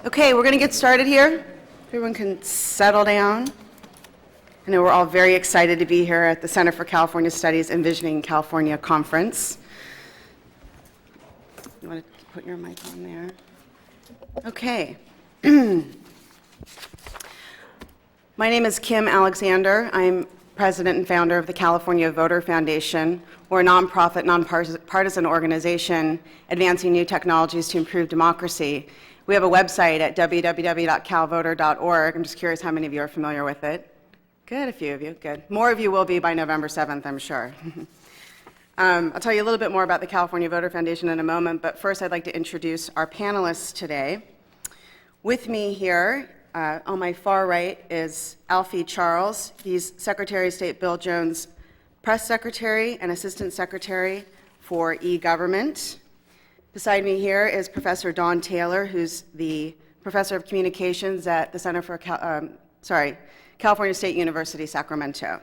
Okay, we're going to get started here. Everyone can settle down. I know we're all very excited to be here at the Center for California Studies Envisioning California Conference. You want to put your mic on there? Okay. My name is Kim Alexander. I'm president and founder of the California Voter Foundation. We're a nonprofit, nonpartisan organization advancing new technologies to improve democracy. We have a website at www.calvoter.org. I'm just curious how many of you are familiar with it. Good, a few of you, good. More of you will be by November 7th, I'm sure. I'll tell you a little bit more about the California Voter Foundation in a moment, but first I'd like to introduce our panelists today. With me here, on my far right, is Alfie Charles. He's Secretary of State Bill Jones' Press Secretary and Assistant Secretary for E-Government. Beside me here is Professor Dawn Taylor, who's the Professor of Communications at the Center for California State University, Sacramento.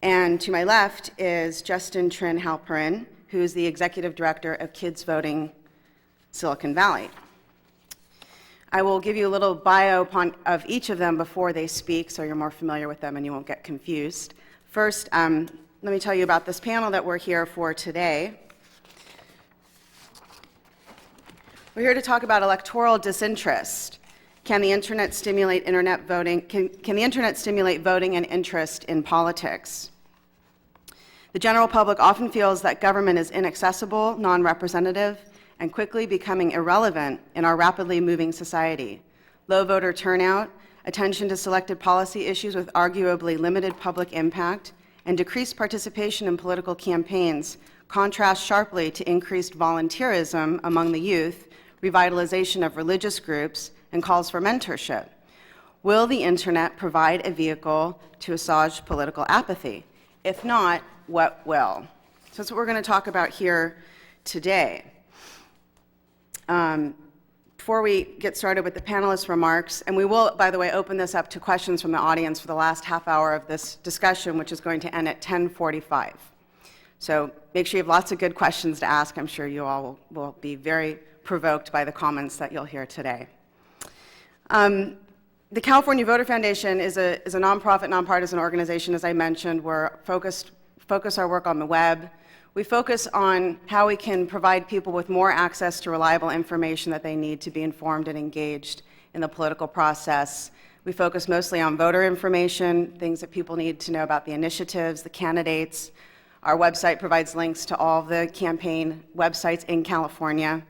And to my left is Justin Trin Halperin, who's the Executive Director of Kids Voting Silicon Valley. I will give you a little bio of each of them before they speak, so you're more familiar with them and you won't get confused. First, let me tell you about this panel that we're here for today. We're here to talk about electoral disinterest. Can the internet stimulate voting? Can the internet stimulate voting and interest in politics? The general public often feels that government is inaccessible, non-representative, and quickly becoming irrelevant in our rapidly moving society. Low voter turnout, attention to selected policy issues with arguably limited public impact, and decreased participation in political campaigns contrast sharply to increased volunteerism among the youth, revitalization of religious groups, and calls for mentorship. Will the internet provide a vehicle to assuage political apathy? If not, what will? So that's what we're going to talk about here today. Before we get started with the panelists' remarks, and we will, by the way, open this up to questions from the audience for the last half hour of this discussion, which is going to end at 10:45. So make sure you have lots of good questions to ask. I'm sure you all will be very provoked by the comments that you'll hear today. The California Voter Foundation is a nonprofit, nonpartisan organization, as I mentioned. We're focus our work on the web. We focus on how we can provide people with more access to reliable information that they need to be informed and engaged in the political process. We focus mostly on voter information, things that people need to know about the initiatives, the candidates. Our website provides links to all the campaign websites in California.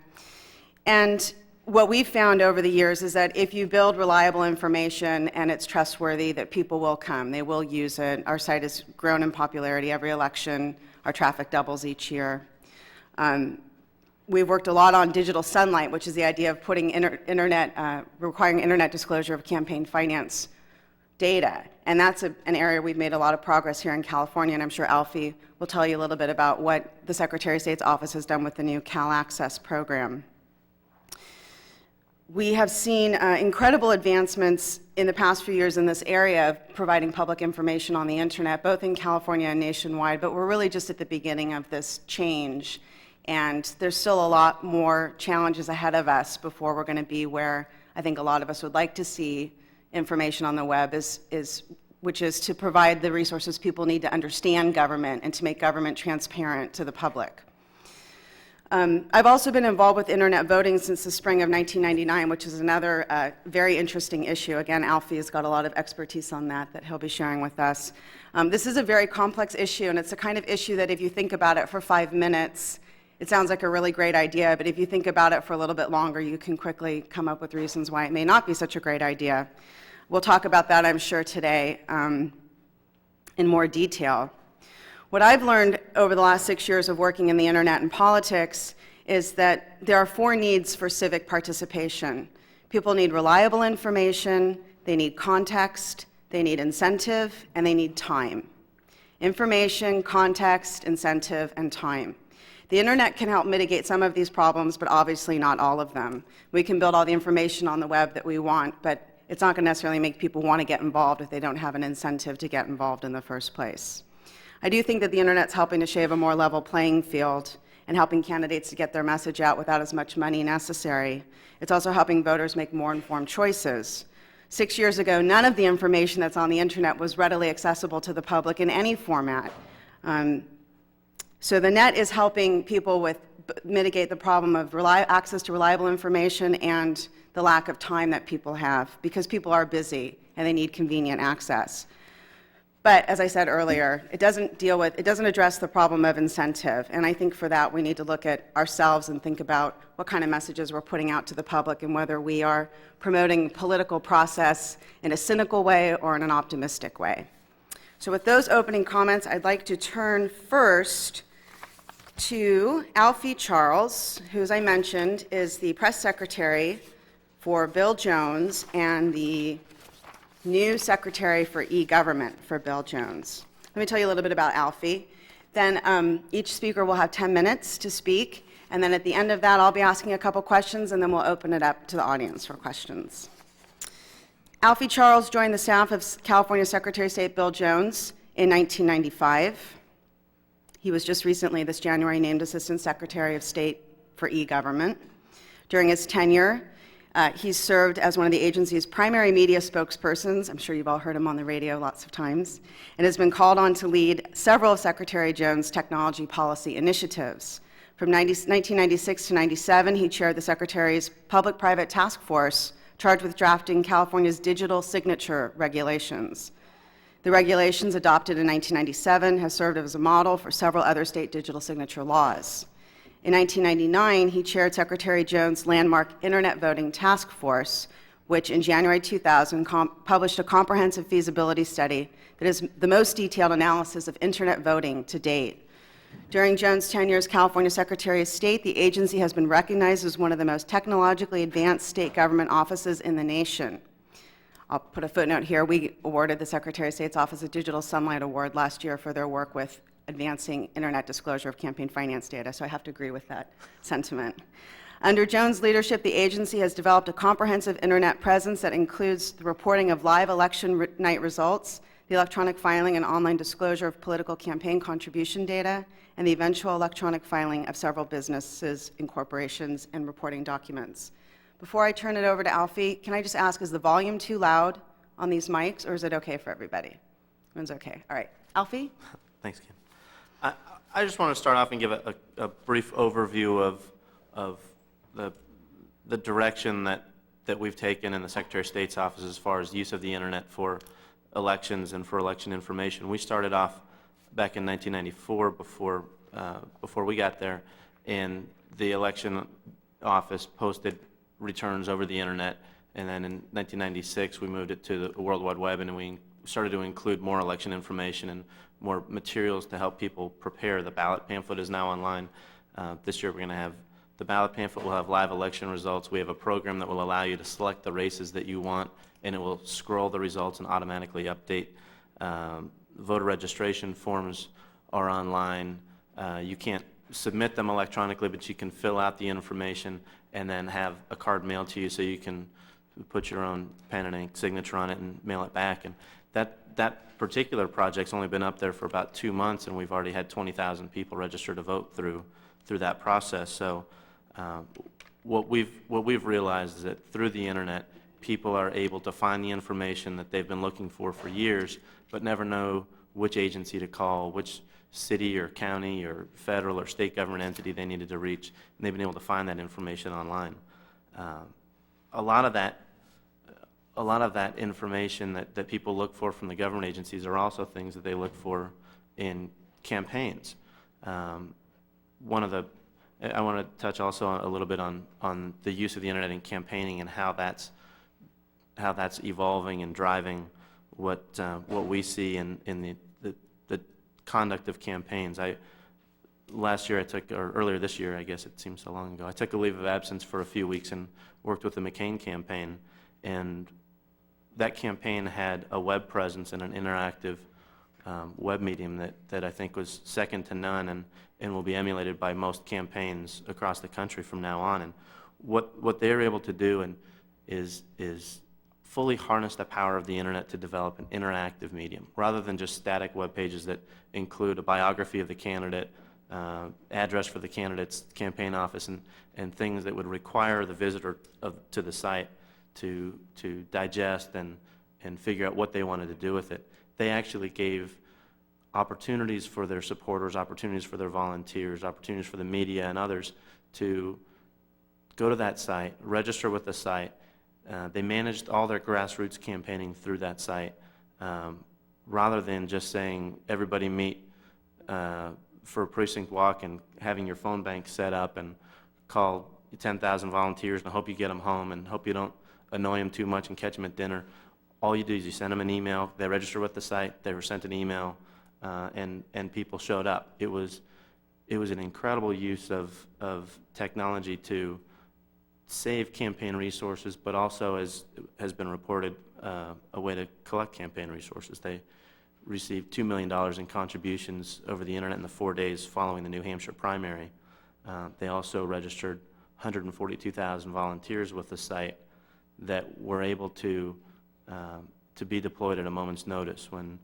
And what we've found over the years is that if you build reliable information and it's trustworthy, that people will come, they will use it. Our site has grown in popularity every election. Our traffic doubles each year. We've worked a lot on digital sunlight, which is the idea of putting requiring internet disclosure of campaign finance data. And that's an area we've made a lot of progress here in California, and I'm sure Alfie will tell you a little bit about what the Secretary of State's office has done with the new Cal Access program. We have seen incredible advancements in the past few years in this area of providing public information on the internet, both in California and nationwide, but we're really just at the beginning of this change. And there's still a lot more challenges ahead of us before we're going to be where I think a lot of us would like to see information on the web, which is to provide the resources people need to understand government and to make government transparent to the public. I've also been involved with internet voting since the spring of 1999, which is another very interesting issue. Again, Alfie has got a lot of expertise on that he'll be sharing with us. This is a very complex issue, and it's the kind of issue that if you think about it for 5 minutes, it sounds like a really great idea, but if you think about it for a little bit longer, you can quickly come up with reasons why it may not be such a great idea. We'll talk about that, I'm sure, today in more detail. What I've learned over the last 6 years of working in the internet and politics is that there are 4 needs for civic participation. People need reliable information, they need context, they need incentive, and they need time. Information, context, incentive, and time. The internet can help mitigate some of these problems, but obviously not all of them. We can build all the information on the web that we want, but it's not going to necessarily make people want to get involved if they don't have an incentive to get involved in the first place. I do think that the internet's helping to shape a more level playing field, and helping candidates to get their message out without as much money necessary. It's also helping voters make more informed choices. 6 years ago, none of the information that's on the internet was readily accessible to the public in any format. So the net is helping people mitigate the problem of access to reliable information and the lack of time that people have, because people are busy and they need convenient access. But as I said earlier, it doesn't address the problem of incentive. And I think for that, we need to look at ourselves and think about what kind of messages we're putting out to the public and whether we are promoting political process in a cynical way or in an optimistic way. So with those opening comments, I'd like to turn first to Alfie Charles, who, as I mentioned, is the press secretary for Bill Jones and the new secretary for e-government for Bill Jones. Let me tell you a little bit about Alfie. Then each speaker will have 10 minutes to speak, and then at the end of that, I'll be asking a couple questions, and then we'll open it up to the audience for questions. Alfie Charles joined the staff of California Secretary of State Bill Jones in 1995. He was just recently, this January, named Assistant Secretary of State for e-government. During his tenure, he's served as one of the agency's primary media spokespersons. I'm sure you've all heard him on the radio lots of times, and has been called on to lead several of Secretary Jones' technology policy initiatives. From 1996 to 97, he chaired the Secretary's public-private task force charged with drafting California's digital signature regulations. The regulations, adopted in 1997, have served as a model for several other state digital signature laws. In 1999, he chaired Secretary Jones' landmark Internet Voting Task Force, which in January 2000 published a comprehensive feasibility study that is the most detailed analysis of Internet voting to date. During Jones' tenure as California Secretary of State, the agency has been recognized as one of the most technologically advanced state government offices in the nation. I'll put a footnote here. We awarded the Secretary of State's Office a Digital Sunlight Award last year for their work with advancing internet disclosure of campaign finance data, so I have to agree with that sentiment. Under Jones' leadership, the agency has developed a comprehensive internet presence that includes the reporting of live election night results, the electronic filing and online disclosure of political campaign contribution data, and the eventual electronic filing of several businesses and corporations and reporting documents. Before I turn it over to Alfie, can I just ask, is the volume too loud on these mics, or is it okay for everybody? Everyone's okay. All right. Alfie? Thanks, Kim. I just want to start off and give a brief overview of the direction that we've taken in the Secretary of State's office as far as use of the internet for elections and for election information. We started off back in 1994 before we got there, and the election office posted returns over the internet, and then in 1996 we moved it to the World Wide Web, and we started to include more election information and more materials to help people prepare. The ballot pamphlet is now online. This year we're going to have the ballot pamphlet will have live election results. We have a program that will allow you to select the races that you want, and it will scroll the results and automatically update. Voter registration forms are online. You can't submit them electronically, but you can fill out the information and then have a card mailed to you so you can put your own pen and ink signature on it and mail it back. And that particular project's only been up there for about 2 months, and we've already had 20,000 people register to vote through that process. So what we've realized is that through the internet, people are able to find the information that they've been looking for years, but never know which agency to call, which city or county or federal or state government entity they needed to reach, and they've been able to find that information online. A lot of that information that people look for from the government agencies are also things that they look for in campaigns. I want to touch also a little bit on the use of the internet in campaigning and how that's evolving and driving what we see in the conduct of campaigns. Earlier this year, I guess it seems so long ago, I took a leave of absence for a few weeks and worked with the McCain campaign, and that campaign had a web presence and an interactive web medium that I think was second to none and will be emulated by most campaigns across the country from now on. And what they're able to do is fully harness the power of the internet to develop an interactive medium, rather than just static web pages that include a biography of the candidate, address for the candidate's campaign office, and things that would require the visitor to the site to digest and figure out what they wanted to do with it. They actually gave opportunities for their supporters, opportunities for their volunteers, opportunities for the media and others to go to that site, register with the site. They managed all their grassroots campaigning through that site, rather than just saying, everybody meet for a precinct walk and having your phone bank set up and call 10,000 volunteers and hope you get them home and hope you don't annoy them too much and catch them at dinner. All you do is you send them an email, they register with the site, they were sent an email, and people showed up. It was an incredible use of technology to save campaign resources, but also, as has been reported, a way to collect campaign resources. They received $2 million in contributions over the internet in the 4 days following the New Hampshire primary. They also registered 142,000 volunteers with the site that were able to be deployed at a moment's notice. When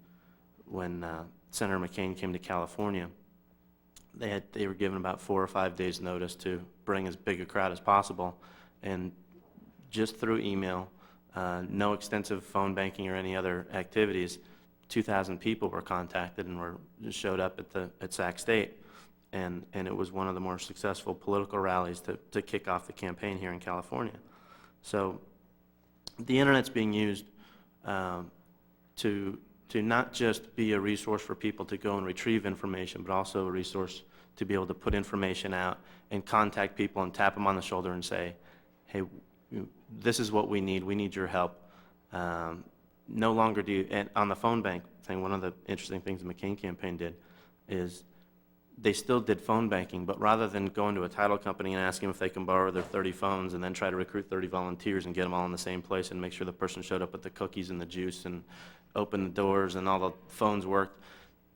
Senator McCain came to California, they were given about 4 or 5 days notice to bring as big a crowd as possible, and just through email, no extensive phone banking or any other activities, 2,000 people were contacted and showed up at Sac State, and it was one of the more successful political rallies to kick off the campaign here in California. So the internet's being used to not just be a resource for people to go and retrieve information, but also a resource to be able to put information out and contact people and tap them on the shoulder and say, hey, this is what we need your help. No longer do you, and on the phone bank thing, one of the interesting things the McCain campaign did is they still did phone banking, but rather than going to a title company and asking them if they can borrow their 30 phones and then try to recruit 30 volunteers and get them all in the same place and make sure the person showed up with the cookies and the juice and opened the doors and all the phones worked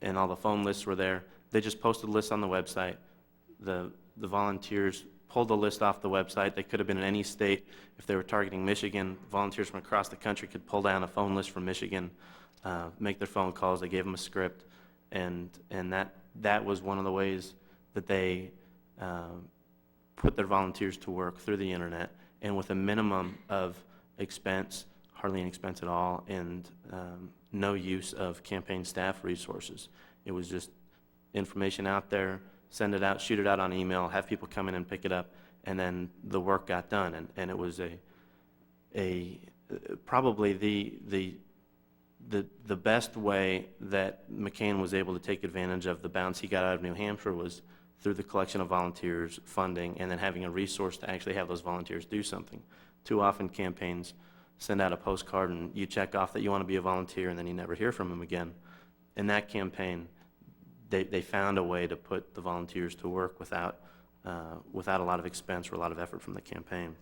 and all the phone lists were there, they just posted lists on the website. The volunteers pulled the list off the website. They could have been in any state. If they were targeting Michigan, volunteers from across the country could pull down a phone list from Michigan, make their phone calls. They gave them a script, and that was one of the ways that they put their volunteers to work through the internet, and with a minimum of expense, hardly any expense at all, and no use of campaign staff resources. It was just information out there, send it out, shoot it out on email, have people come in and pick it up, and then the work got done. And it was probably the best way that McCain was able to take advantage of the bounce he got out of New Hampshire was through the collection of volunteers, funding, and then having a resource to actually have those volunteers do something. Too often campaigns send out a postcard and you check off that you want to be a volunteer, and then you never hear from them again. In that campaign, they found a way to put the volunteers to work without a lot of expense or a lot of effort from the campaign.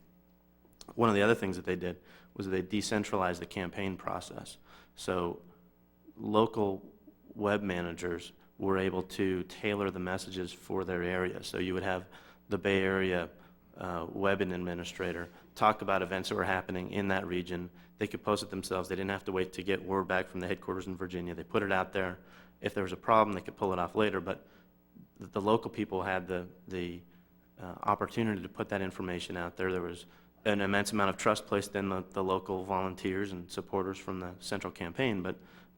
One of the other things that they did was they decentralized the campaign process. So local web managers were able to tailor the messages for their area. So you would have the Bay Area web administrator talk about events that were happening in that region. They could post it themselves. They didn't have to wait to get word back from the headquarters in Virginia. They put it out there. If there was a problem, they could pull it off later, but the local people had the opportunity to put that information out there. There was an immense amount of trust placed in the local volunteers and supporters from the central campaign,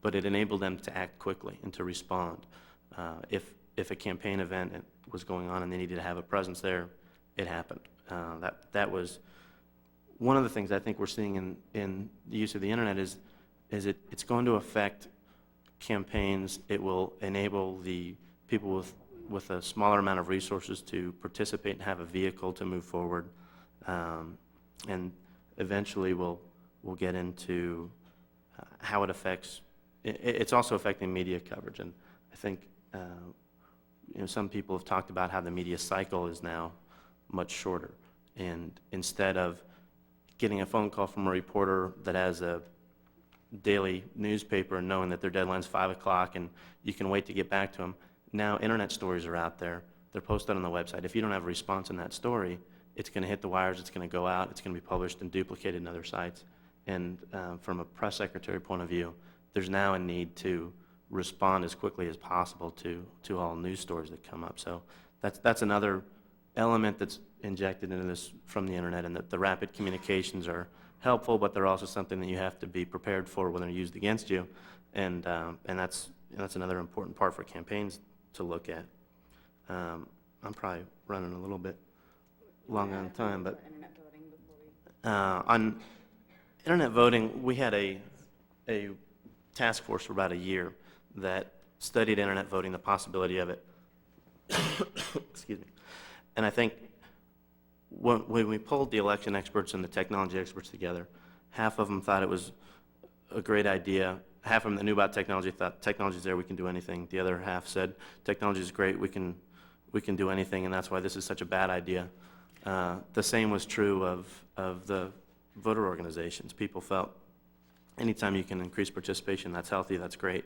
but it enabled them to act quickly and to respond. If a campaign event was going on and they needed to have a presence there, it happened. That was one of the things I think we're seeing in the use of the internet is it's going to affect campaigns. It will enable the people with a smaller amount of resources to participate and have a vehicle to move forward, and eventually we'll get into how it affects. It's also affecting media coverage, and I think some people have talked about how the media cycle is now much shorter, and instead of getting a phone call from a reporter that has a daily newspaper and knowing that their deadline's 5 o'clock and you can wait to get back to them, now internet stories are out there. They're posted on the website. If you don't have a response in that story, it's going to hit the wires, it's going to go out, it's going to be published and duplicated in other sites. And from a press secretary point of view, there's now a need to respond as quickly as possible to all news stories that come up. So that's another element that's injected into this from the internet, and that the rapid communications are helpful, but they're also something that you have to be prepared for when they're used against you, and that's another important part for campaigns to look at. I'm probably running a little bit long on time, but on internet voting, we had a task force for about a year that studied internet voting, the possibility of it. Excuse me. And I think when we pulled the election experts and the technology experts together, half of them thought it was a great idea. Half of them that knew about technology thought technology's there, we can do anything. The other half said technology is great, we can do anything, and that's why this is such a bad idea. The same was true of the voter organizations. People felt anytime you can increase participation, that's healthy, that's great.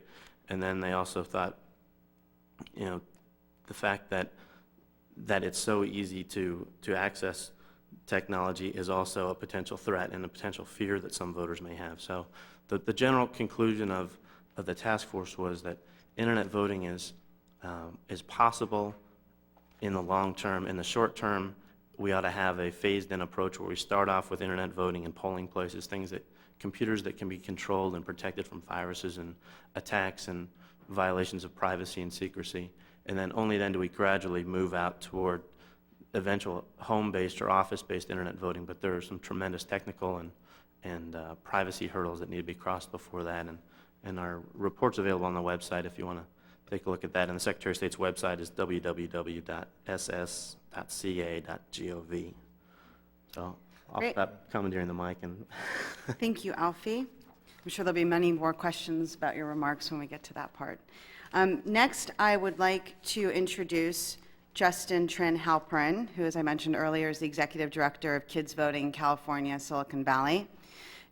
And then they also thought, the fact that it's so easy to access technology is also a potential threat and a potential fear that some voters may have. So the general conclusion of the task force was that internet voting is possible in the long term. In the short term, we ought to have a phased-in approach where we start off with internet voting in polling places, computers that can be controlled and protected from viruses and attacks and violations of privacy and secrecy. And then only then do we gradually move out toward eventual home-based or office-based internet voting. But there are some tremendous technical and privacy hurdles that need to be crossed before that. And our report's available on the website if you want to take a look at that. And the Secretary of State's website is www.ss.ca.gov. So I'll stop commandeering the mic. And Thank you, Alfie. I'm sure there'll be many more questions about your remarks when we get to that part. Next, I would like to introduce Justin Trin Halperin, who, as I mentioned earlier, is the Executive Director of Kids Voting California, Silicon Valley.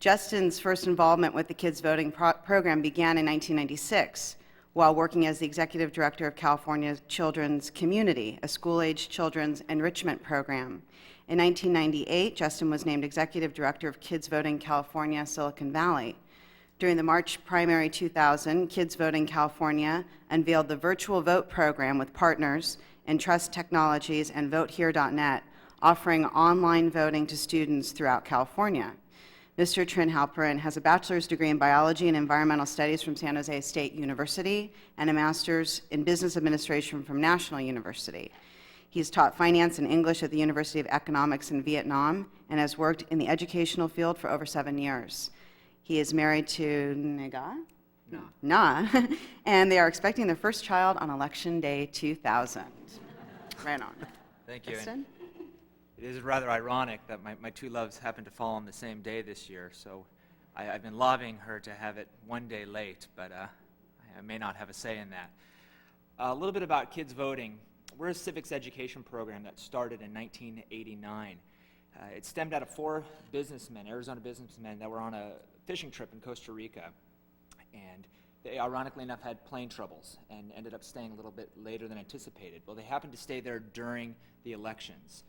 Justin's first involvement with the Kids Voting program began in 1996 while working as the Executive Director of California Children's Community, a school-age children's enrichment program. In 1998, Justin was named Executive Director of Kids Voting California, Silicon Valley. During the March primary 2000, Kids Voting California unveiled the virtual vote program with partners in Trust Technologies and VoteHere.net, offering online voting to students throughout California. Mr. Trin Halperin has a bachelor's degree in biology and environmental studies from San Jose State University and a master's in business administration from National University. He's taught finance and English at the University of Economics in Vietnam and has worked in the educational field for over 7 years. He is married to Nega? Na. And they are expecting their first child on Election Day 2000. Right on. Thank you. Justin? It is rather ironic that my two loves happen to fall on the same day this year, so I've been lobbying her to have it one day late, but I may not have a say in that. A little bit about kids voting. We're a civics education program that started in 1989. It stemmed out of 4 businessmen, Arizona businessmen, that were on a fishing trip in Costa Rica. And they, ironically enough, had plane troubles and ended up staying a little bit later than anticipated. Well, they happened to stay there during the elections,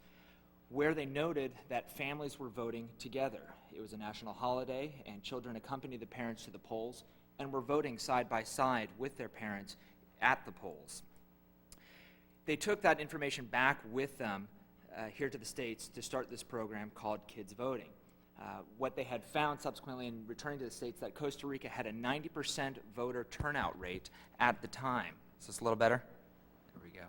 where they noted that families were voting together. It was a national holiday, and children accompanied the parents to the polls and were voting side by side with their parents at the polls. They took that information back with them here to the States to start this program called Kids Voting. What they had found subsequently in returning to the States, that Costa Rica had a 90% voter turnout rate at the time. Is this a little better? There we go.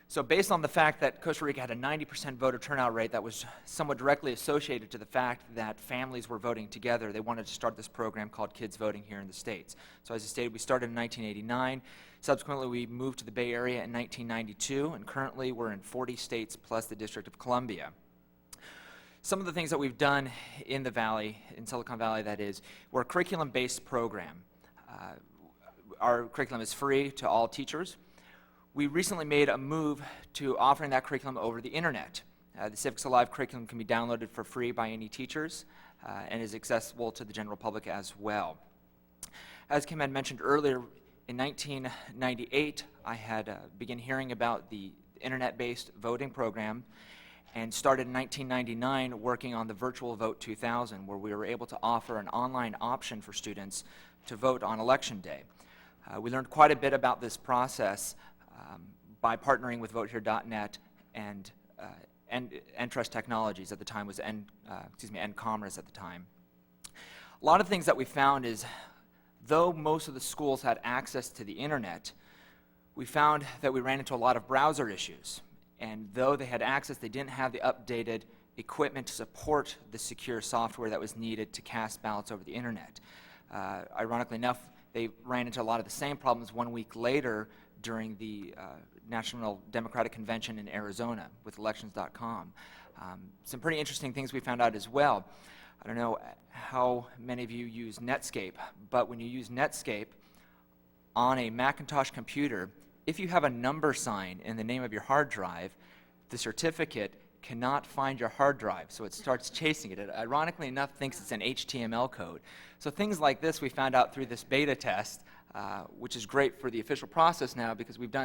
So based on the fact that Costa Rica had a 90% voter turnout rate that was somewhat directly associated to the fact that families were voting together, they wanted to start this program called Kids Voting here in the States. So as I stated, we started in 1989. Subsequently, we moved to the Bay Area in 1992, and currently we're in 40 states plus the District of Columbia. Some of the things that we've done in the Valley, in Silicon Valley that is, we're a curriculum-based program. Our curriculum is free to all teachers. We recently made a move to offering that curriculum over the internet. The Civics Alive curriculum can be downloaded for free by any teachers and is accessible to the general public as well. As Kim had mentioned earlier, in 1998, I had begun hearing about the internet-based voting program and started in 1999 working on the Virtual Vote 2000, where we were able to offer an online option for students to vote on Election Day. We learned quite a bit about this process by partnering with VoteHere.net and Trust Technologies at the time was Commerce at the time. A lot of things that we found is, though most of the schools had access to the internet, we found that we ran into a lot of browser issues. And though they had access, they didn't have the updated equipment to support the secure software that was needed to cast ballots over the internet. Ironically enough, they ran into a lot of the same problems 1 week later during the National Democratic Convention in Arizona with elections.com. Some pretty interesting things we found out as well. I don't know how many of you use Netscape, but when you use Netscape on a Macintosh computer, if you have a number sign in the name of your hard drive, the certificate cannot find your hard drive, so it starts chasing it. It ironically enough thinks it's an HTML code. So things like this we found out through this beta test, which is great for the official process now because we've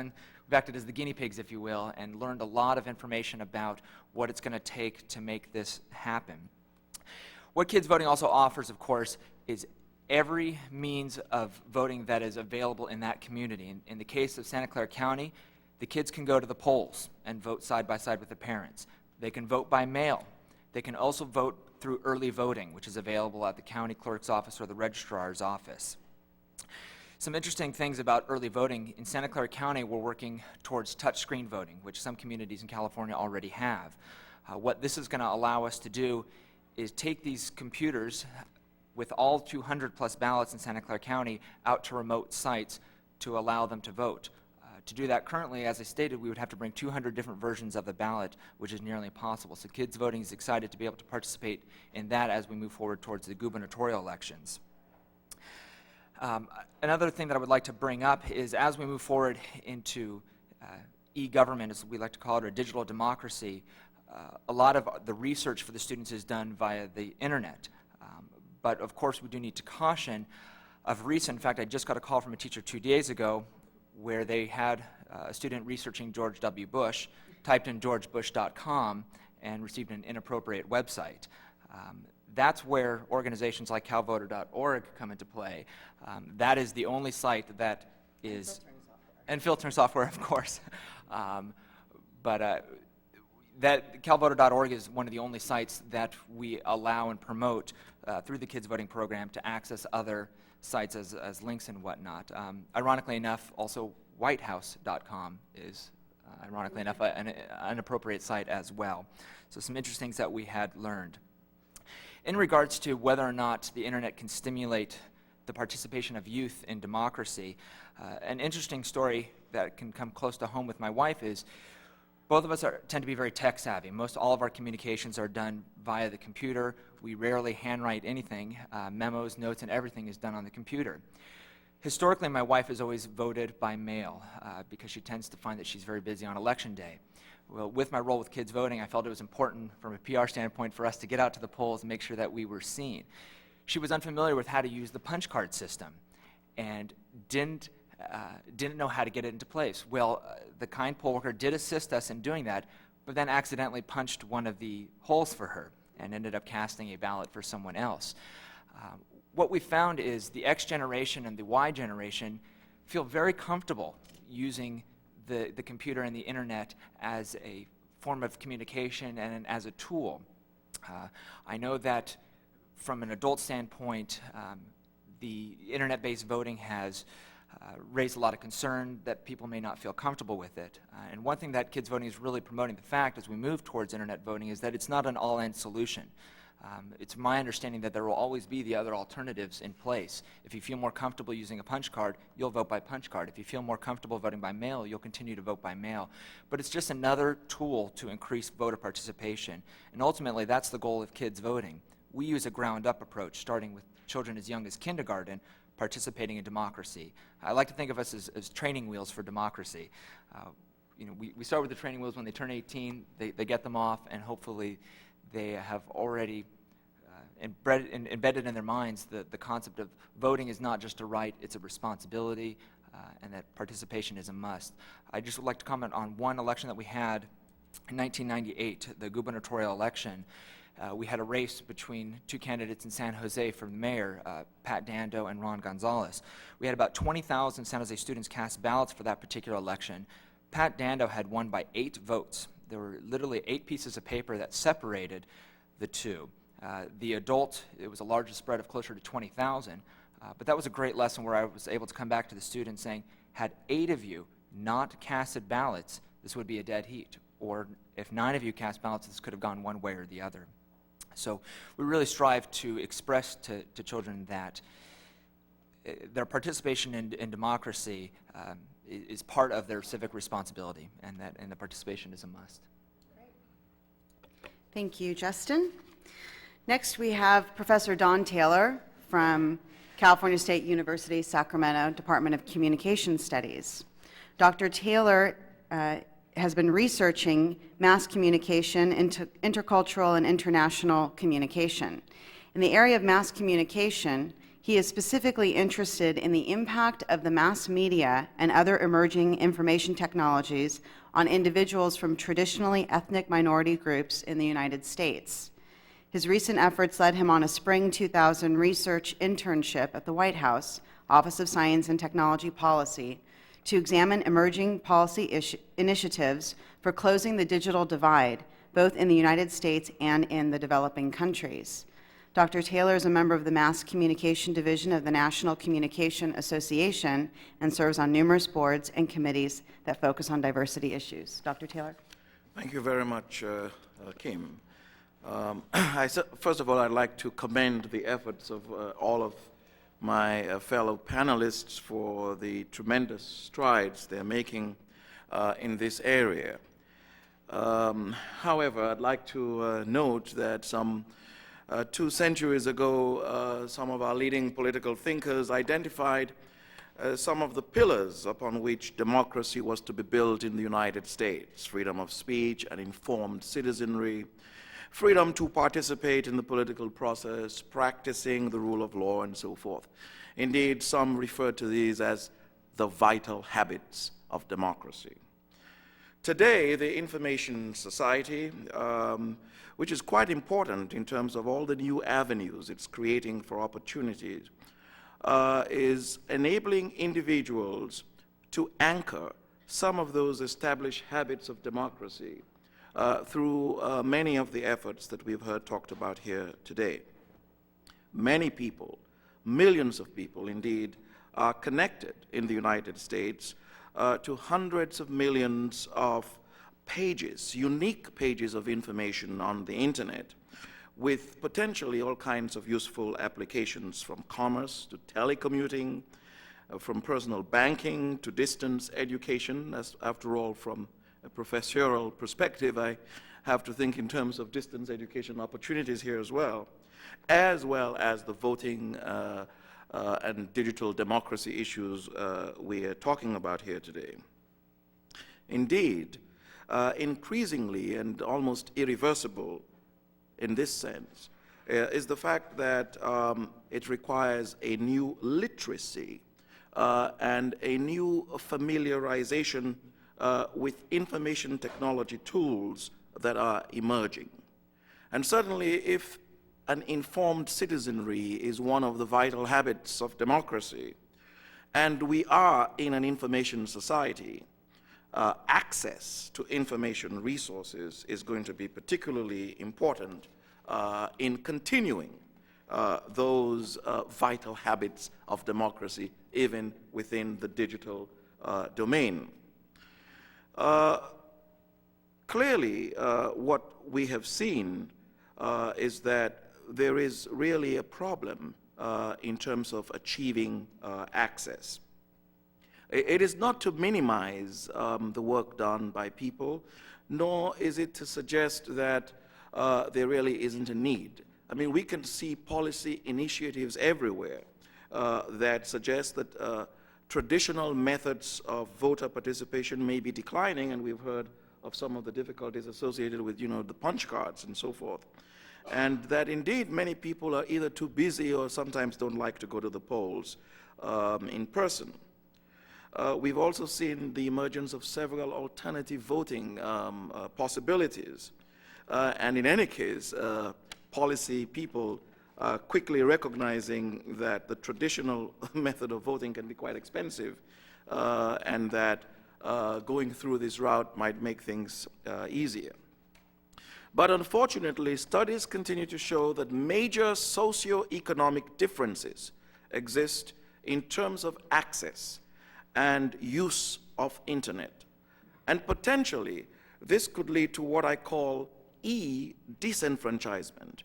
acted as the guinea pigs, if you will, and learned a lot of information about what it's going to take to make this happen. What Kids Voting also offers, of course, is every means of voting that is available in that community. In the case of Santa Clara County, the kids can go to the polls and vote side by side with the parents. They can vote by mail. They can also vote through early voting, which is available at the county clerk's office or the registrar's office. Some interesting things about early voting. In Santa Clara County, we're working towards touchscreen voting, which some communities in California already have. What this is going to allow us to do is take these computers with all 200 plus ballots in Santa Clara County out to remote sites to allow them to vote. To do that currently, as I stated, we would have to bring 200 different versions of the ballot, which is nearly impossible. So Kids Voting is excited to be able to participate in that as we move forward towards the gubernatorial elections. Another thing that I would like to bring up is as we move forward into e-government, as we like to call it, or digital democracy, a lot of the research for the students is done via the internet. But of course, we do need to caution of recent. In fact, I just got a call from a teacher 2 days ago where they had a student researching George W. Bush, typed in georgebush.com, and received an inappropriate website. That's where organizations like calvoter.org come into play. That is the only site that is... And filtering software, of course. That calvoter.org is one of the only sites that we allow and promote through the Kids Voting program to access other sites as links and whatnot. Ironically enough, also whitehouse.com is, ironically enough, an appropriate site as well. So some interesting things that we had learned. In regards to whether or not the internet can stimulate the participation of youth in democracy, an interesting story that can come close to home with my wife is both of us tend to be very tech savvy. Most all of our communications are done via the computer. We rarely handwrite anything. Memos, notes, and everything is done on the computer. Historically, my wife has always voted by mail because she tends to find that she's very busy on election day. Well, with my role with Kids Voting, I felt it was important from a PR standpoint for us to get out to the polls and make sure that we were seen. She was unfamiliar with how to use the punch card system and didn't know how to get it into place. Well, the kind poll worker did assist us in doing that, but then accidentally punched one of the holes for her and ended up casting a ballot for someone else. What we found is the X generation and the Y generation feel very comfortable using the computer and the internet as a form of communication and as a tool. I know that from an adult standpoint, the internet-based voting has raised a lot of concern that people may not feel comfortable with it. And one thing that Kids Voting is really promoting the fact as we move towards internet voting is that it's not an all-end solution. It's my understanding that there will always be the other alternatives in place. If you feel more comfortable using a punch card, you'll vote by punch card. If you feel more comfortable voting by mail, you'll continue to vote by mail. But it's just another tool to increase voter participation. And ultimately, that's the goal of Kids Voting. We use a ground-up approach, starting with children as young as kindergarten, participating in democracy. I like to think of us as training wheels for democracy. We start with the training wheels when they turn 18, they get them off, and hopefully they have already embedded in their minds the concept of voting is not just a right, it's a responsibility, and that participation is a must. I just would like to comment on one election that we had in 1998, the gubernatorial election. we had a race between two candidates in San Jose for mayor, Pat Dando and Ron Gonzalez. We had about 20,000 San Jose students cast ballots for that particular election. Pat Dando had won by 8 votes. There were literally 8 pieces of paper that separated the two. The adult, it was a larger spread of closer to 20,000, but that was a great lesson where I was able to come back to the students saying, had 8 of you not casted ballots, this would be a dead heat. Or if 9 of you cast ballots, this could have gone one way or the other. So we really strive to express to children that their participation in democracy is part of their civic responsibility, and the participation is a must. Thank you, Justin. Next, we have Professor Don Taylor from California State University, Sacramento, Department of Communication Studies. Dr. Taylor has been researching mass communication, intercultural and international communication. In the area of mass communication, he is specifically interested in the impact of the mass media and other emerging information technologies on individuals from traditionally ethnic minority groups in the United States. His recent efforts led him on a spring 2000 research internship at the White House, Office of Science and Technology Policy, to examine emerging policy initiatives for closing the digital divide, both in the United States and in the developing countries. Dr. Taylor is a member of the Mass Communication Division of the National Communication Association and serves on numerous boards and committees that focus on diversity issues. Dr. Taylor? Thank you very much, Kim. First of all, I'd like to commend the efforts of all of my fellow panelists for the tremendous strides they're making in this area. However, I'd like to note that some 2 centuries ago, some of our leading political thinkers identified some of the pillars upon which democracy was to be built in the United States: freedom of speech, an informed citizenry, freedom to participate in the political process, practicing the rule of law, and so forth. Indeed, some refer to these as the vital habits of democracy. Today, the information society, which is quite important in terms of all the new avenues it's creating for opportunities, is enabling individuals to anchor some of those established habits of democracy through many of the efforts that we've heard talked about here today. Many people, millions of people indeed, are connected in the United States to hundreds of millions of pages, unique pages of information on the internet, with potentially all kinds of useful applications, from commerce to telecommuting, from personal banking to distance education. As after all, from a professorial perspective, I have to think in terms of distance education opportunities here as well as the voting and digital democracy issues we are talking about here today. Indeed, increasingly and almost irreversible in this sense is the fact that it requires a new literacy and a new familiarization with information technology tools that are emerging. And certainly, if an informed citizenry is one of the vital habits of democracy, and we are in an information society, access to information resources is going to be particularly important in continuing those vital habits of democracy, even within the digital domain. Clearly, what we have seen is that there is really a problem in terms of achieving access. It is not to minimize the work done by people, nor is it to suggest that there really isn't a need. I mean, we can see policy initiatives everywhere that suggest that traditional methods of voter participation may be declining, and we've heard of some of the difficulties associated with, the punch cards and so forth. And that indeed many people are either too busy or sometimes don't like to go to the polls in person. We've also seen the emergence of several alternative voting possibilities. And in any case, policy people quickly recognizing that the traditional method of voting can be quite expensive and that going through this route might make things easier. But unfortunately, studies continue to show that major socioeconomic differences exist in terms of access and use of internet. And potentially, this could lead to what I call disenfranchisement,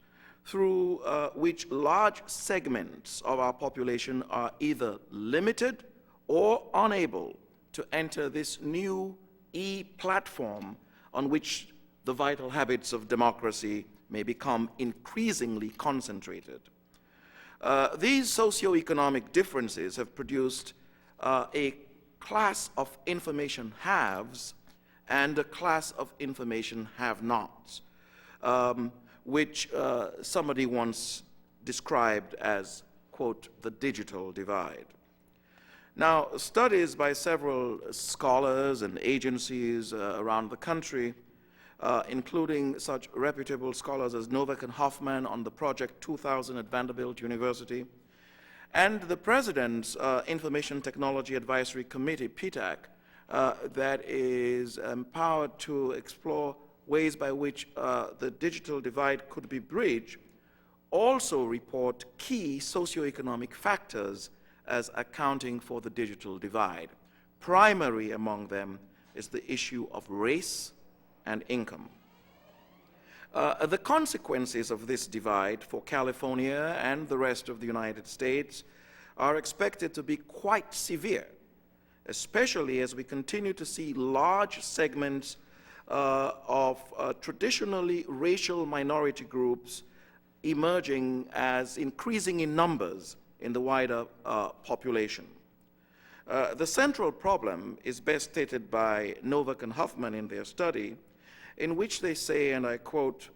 through which large segments of our population are either limited or unable to enter this new platform on which the vital habits of democracy may become increasingly concentrated. These socioeconomic differences have produced a class of information haves and a class of information have-nots, which somebody once described as, quote, the digital divide. Now, studies by several scholars and agencies around the country, including such reputable scholars as Novak and Hoffman on the Project 2000 at Vanderbilt University, and the President's Information Technology Advisory Committee, PTAC, that is empowered to explore ways by which the digital divide could be bridged, also report key socioeconomic factors as accounting for the digital divide. Primary among them is the issue of race and income. The consequences of this divide for California and the rest of the United States are expected to be quite severe, especially as we continue to see large segments of traditionally racial minority groups emerging as increasing in numbers in the wider population. The central problem is best stated by Novak and Hoffman in their study, in which they say, and I quote,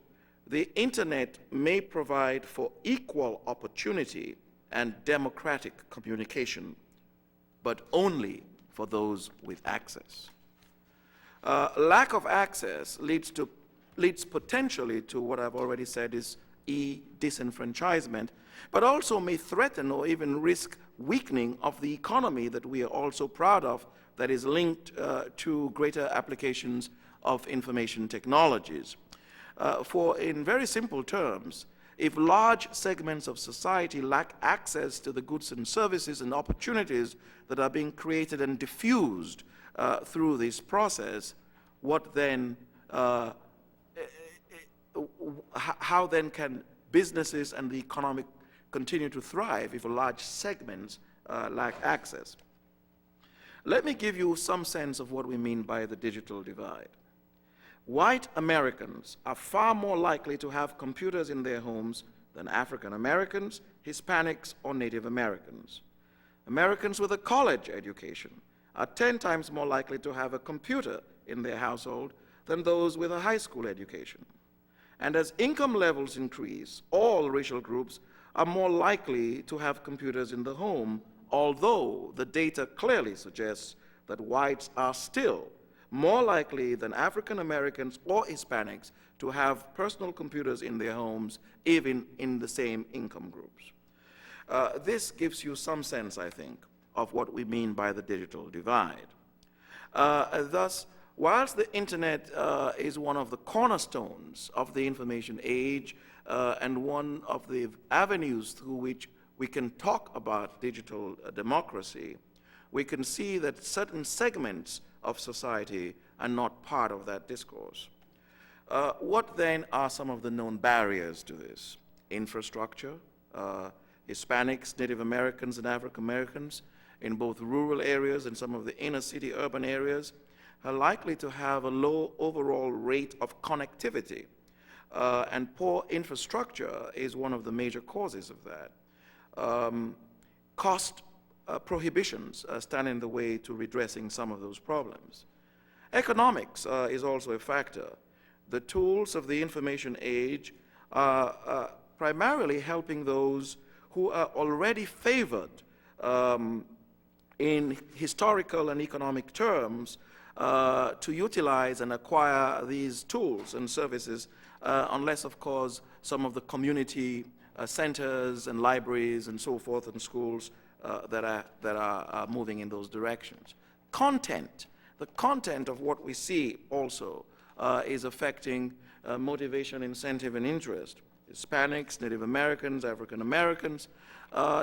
"The internet may provide for equal opportunity and democratic communication, but only for those with access." Lack of access leads potentially to what I've already said is disenfranchisement, but also may threaten or even risk weakening of the economy that we are also proud of, that is linked to greater applications of information technologies. For in very simple terms, if large segments of society lack access to the goods and services and opportunities that are being created and diffused through this process, what then, how then can businesses and the economy continue to thrive if large segments lack access? Let me give you some sense of what we mean by the digital divide. White Americans are far more likely to have computers in their homes than African Americans, Hispanics, or Native Americans. Americans with a college education are 10 times more likely to have a computer in their household than those with a high school education. And as income levels increase, all racial groups are more likely to have computers in the home, although the data clearly suggests that whites are still more likely than African Americans or Hispanics to have personal computers in their homes, even in the same income groups. This gives you some sense, I think, of what we mean by the digital divide. Thus, whilst the internet is one of the cornerstones of the information age and one of the avenues through which we can talk about digital democracy, we can see that certain segments of society are not part of that discourse. What then are some of the known barriers to this? Infrastructure. Hispanics, Native Americans, and African Americans in both rural areas and some of the inner city urban areas are likely to have a low overall rate of connectivity, and poor infrastructure is one of the major causes of that. Cost prohibitions stand in the way to redressing some of those problems. Economics is also a factor. The tools of the information age are primarily helping those who are already favored in historical and economic terms to utilize and acquire these tools and services unless, of course, some of the community centers and libraries and so forth and schools that are moving in those directions. Content, the content of what we see also is affecting motivation, incentive, and interest. Hispanics, Native Americans, African Americans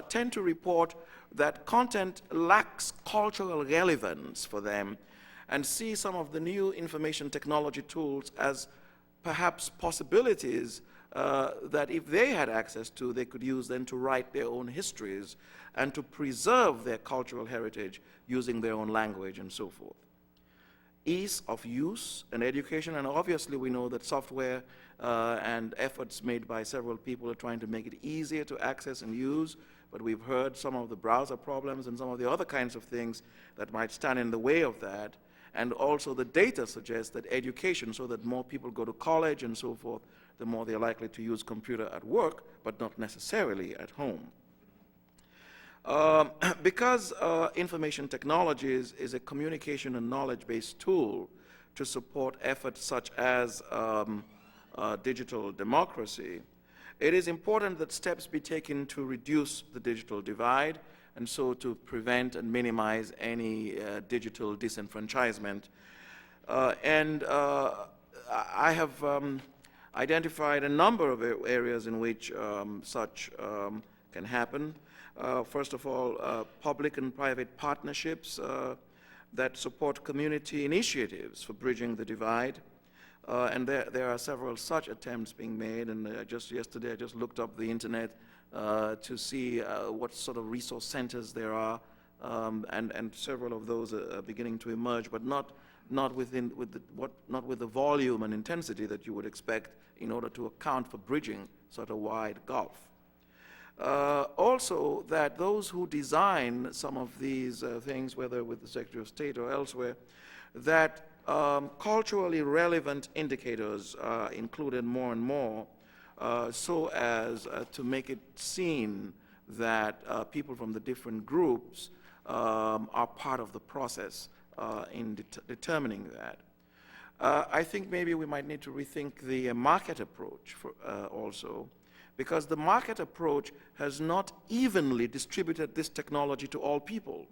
tend to report that content lacks cultural relevance for them and see some of the new information technology tools as perhaps possibilities that if they had access to, they could use then to write their own histories and to preserve their cultural heritage using their own language and so forth. Ease of use and education, and obviously we know that software and efforts made by several people are trying to make it easier to access and use, but we've heard some of the browser problems and some of the other kinds of things that might stand in the way of that. And also the data suggests that education, so that more people go to college and so forth, the more they're likely to use computer at work, but not necessarily at home. Because information technologies is a communication and knowledge-based tool to support efforts such as digital democracy, it is important that steps be taken to reduce the digital divide and so to prevent and minimize any digital disenfranchisement. I have identified a number of areas in which such can happen. First of all, public and private partnerships that support community initiatives for bridging the divide. And there are several such attempts being made, and just yesterday I just looked up the internet to see what sort of resource centers there are, and several of those are beginning to emerge, but not with the volume and intensity that you would expect in order to account for bridging such a wide gulf. Also, that those who design some of these things, whether with the Secretary of State or elsewhere, that culturally relevant indicators are included more and more, so as to make it seen that people from the different groups are part of the process in determining that. I think maybe we might need to rethink the market approach also, because the market approach has not evenly distributed this technology to all people.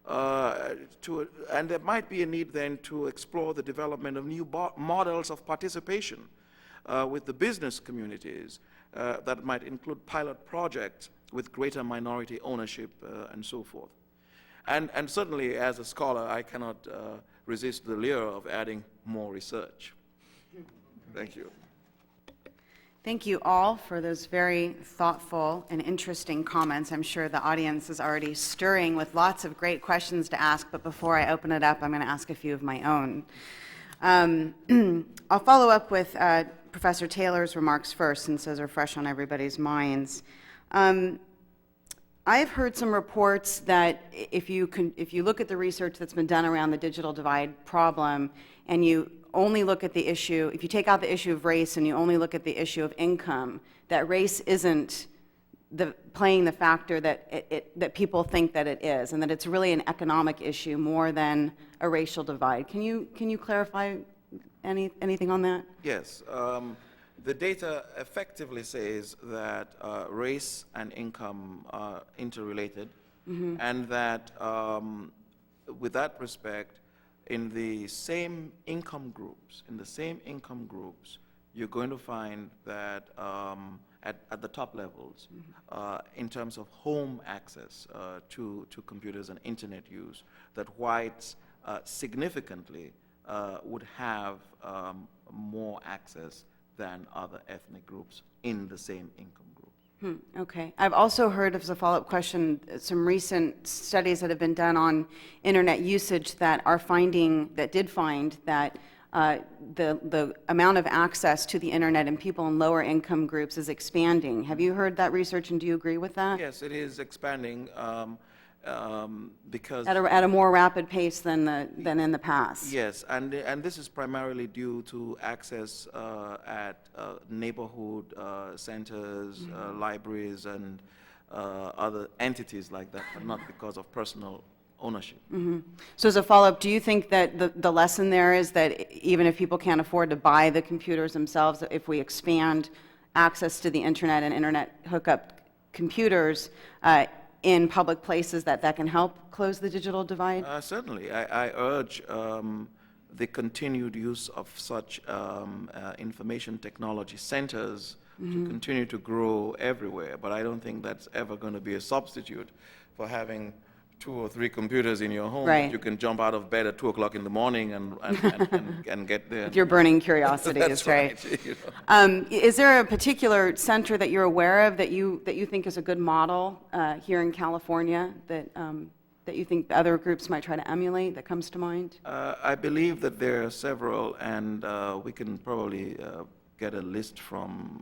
And there might be a need then to explore the development of new models of participation with the business communities that might include pilot projects with greater minority ownership and so forth. And certainly, as a scholar, I cannot resist the lure of adding more research. Thank you. Thank you all for those very thoughtful and interesting comments. I'm sure the audience is already stirring with lots of great questions to ask, but before I open it up, I'm going to ask a few of my own. I'll follow up with Professor Taylor's remarks first, since those are fresh on everybody's minds. I've heard some reports that if you look at the research that's been done around the digital divide problem, and you only look at the issue, if you take out the issue of race and you only look at the issue of income, that race isn't playing the factor that people think that it is, and that it's really an economic issue more than a racial divide. Can you clarify anything on that? Yes. The data effectively says that race and income are interrelated, and that with that respect, in the same income groups, you're going to find that at the top levels, in terms of home access to computers and internet use, that whites significantly would have more access than other ethnic groups in the same income group. Okay. I've also heard, as a follow-up question, some recent studies that have been done on internet usage that did find that the amount of access to the internet in people in lower income groups is expanding. Have you heard that research, and do you agree with that? Yes, it is expanding because at a more rapid pace than in the past. Yes, and this is primarily due to access at neighborhood centers, libraries, and other entities like that, but not because of personal ownership. So as a follow-up, do you think that the lesson there is that even if people can't afford to buy the computers themselves, if we expand access to the internet and internet hookup computers in public places, that can help close the digital divide? Certainly. I urge the continued use of such information technology centers to continue to grow everywhere, but I don't think that's ever going to be a substitute for having 2 or 3 computers in your home Right. that you can jump out of bed at 2 o'clock in the morning and get there. With your burning curiosity, That's is right. you know. Is there a particular center that you're aware of that you think is a good model here in California that you think other groups might try to emulate, that comes to mind? I believe that there are several, and we can probably get a list from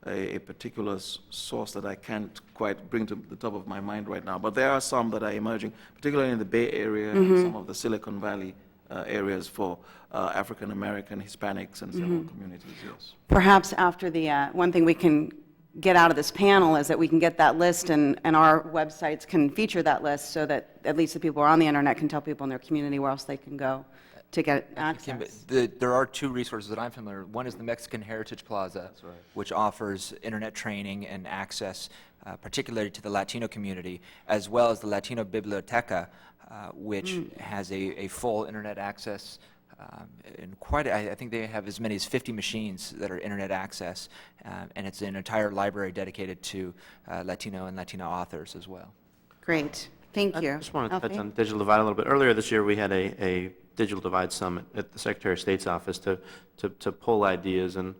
a particular source that I can't quite bring to the top of my mind right now. But there are some that are emerging, particularly in the Bay Area and some of the Silicon Valley areas for African American, Hispanics, and several communities, yes. Perhaps after the, one thing we can get out of this panel is that we can get that list and our websites can feature that list so that at least the people who are on the internet can tell people in their community where else they can go to get access. There are 2 resources that I'm familiar with. One is the Mexican Heritage Plaza, which offers internet training and access, particularly to the Latino community, as well as the Latino Biblioteca, which has a full internet access. And I think they have as many as 50 machines that are internet access, and it's an entire library dedicated to Latino and Latino authors as well. Great, thank you. I just want to touch Alfie? on digital divide a little bit. Earlier this year, we had a digital divide summit at the Secretary of State's office to pull ideas, and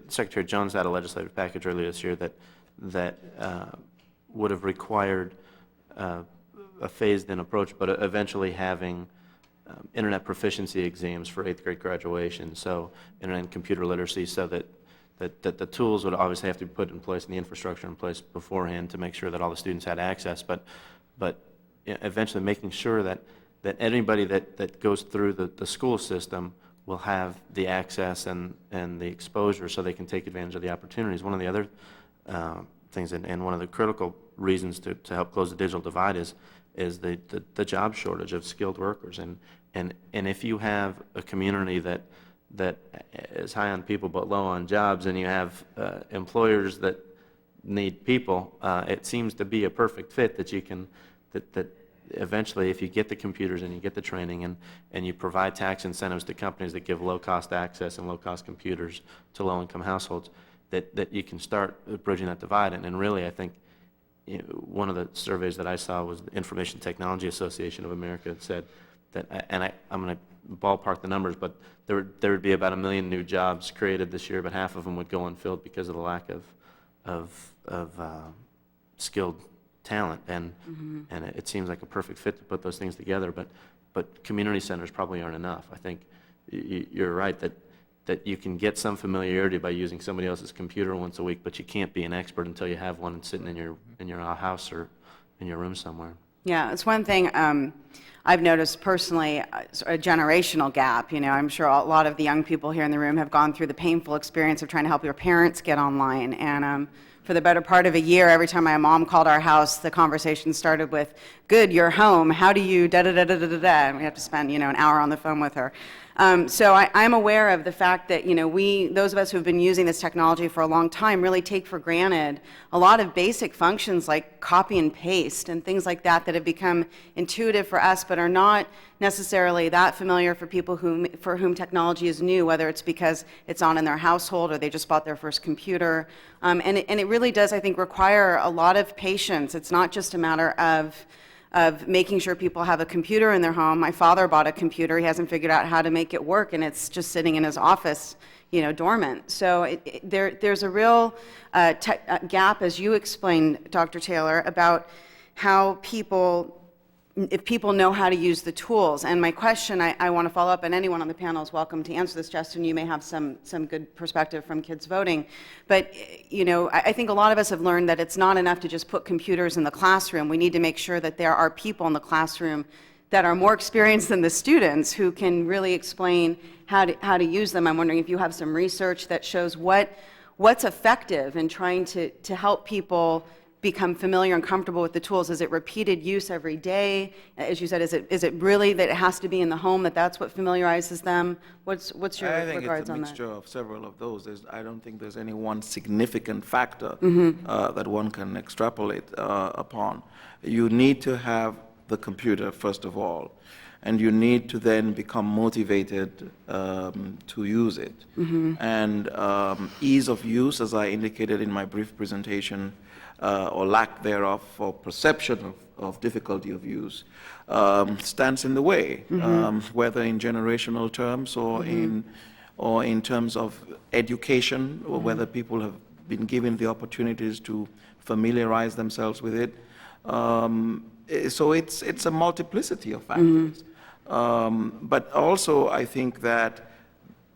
Secretary Jones had a legislative package earlier this year that would have required a phased-in approach, but eventually having internet proficiency exams for 8th grade graduation, so internet and computer literacy, so that the tools would obviously have to be put in place and the infrastructure in place beforehand to make sure that all the students had access, but eventually making sure that anybody that goes through the school system will have the access and the exposure so they can take advantage of the opportunities. One of the other things, and one of the critical reasons to help close the digital divide is the job shortage of skilled workers. And if you have a community that is high on people but low on jobs, and you have employers that need people, it seems to be a perfect fit that you can, that eventually if you get the computers and you get the training and you provide tax incentives to companies that give low-cost access and low-cost computers to low-income households, that you can start bridging that divide. And really, I think, one of the surveys that I saw was the Information Technology Association of America said that, and I'm going to ballpark the numbers, but there would be about 1 million new jobs created this year, but half of them would go unfilled because of the lack of skilled talent. And it seems like a perfect fit to put those things together, but community centers probably aren't enough. I think you're right that you can get some familiarity by using somebody else's computer once a week, but you can't be an expert until you have one sitting in your house or in your room somewhere. Yeah, it's one thing I've noticed personally, a generational gap. I'm sure a lot of the young people here in the room have gone through the painful experience of trying to help your parents get online. And for the better part of a year, every time my mom called our house, the conversation started with, "Good, you're home. How do you da-da-da-da-da-da?" And we have to spend, an hour on the phone with her. So I'm aware of the fact that, those of us who have been using this technology for a long time really take for granted a lot of basic functions like copy and paste and things like that have become intuitive for us but are not necessarily that familiar for people for whom technology is new, whether it's because it's on in their household or they just bought their first computer. And it really does, I think, require a lot of patience. It's not just a matter of making sure people have a computer in their home. My father bought a computer. He hasn't figured out how to make it work, and it's just sitting in his office, dormant. So there's a real gap, as you explained, Dr. Taylor, about how if people know how to use the tools. And my question, I want to follow up, and anyone on the panel is welcome to answer this. Justin, you may have some good perspective from kids voting. But, I think a lot of us have learned that it's not enough to just put computers in the classroom. We need to make sure that there are people in the classroom that are more experienced than the students who can really explain how to use them. I'm wondering if you have some research that shows what's effective in trying to help people become familiar and comfortable with the tools? Is it repeated use every day? As you said, is it really that it has to be in the home, that's what familiarizes them? What's your I think regards it's a on that? mixture of several of those. I don't think there's any one significant factor that one can extrapolate upon. You need to have the computer, first of all, and you need to then become motivated to use it. And ease of use, as I indicated in my brief presentation, or lack thereof, or perception of difficulty of use, stands in the way, whether in generational terms or in terms of education, or whether people have been given the opportunities to familiarize themselves with it. So it's a multiplicity of factors. But also, I think that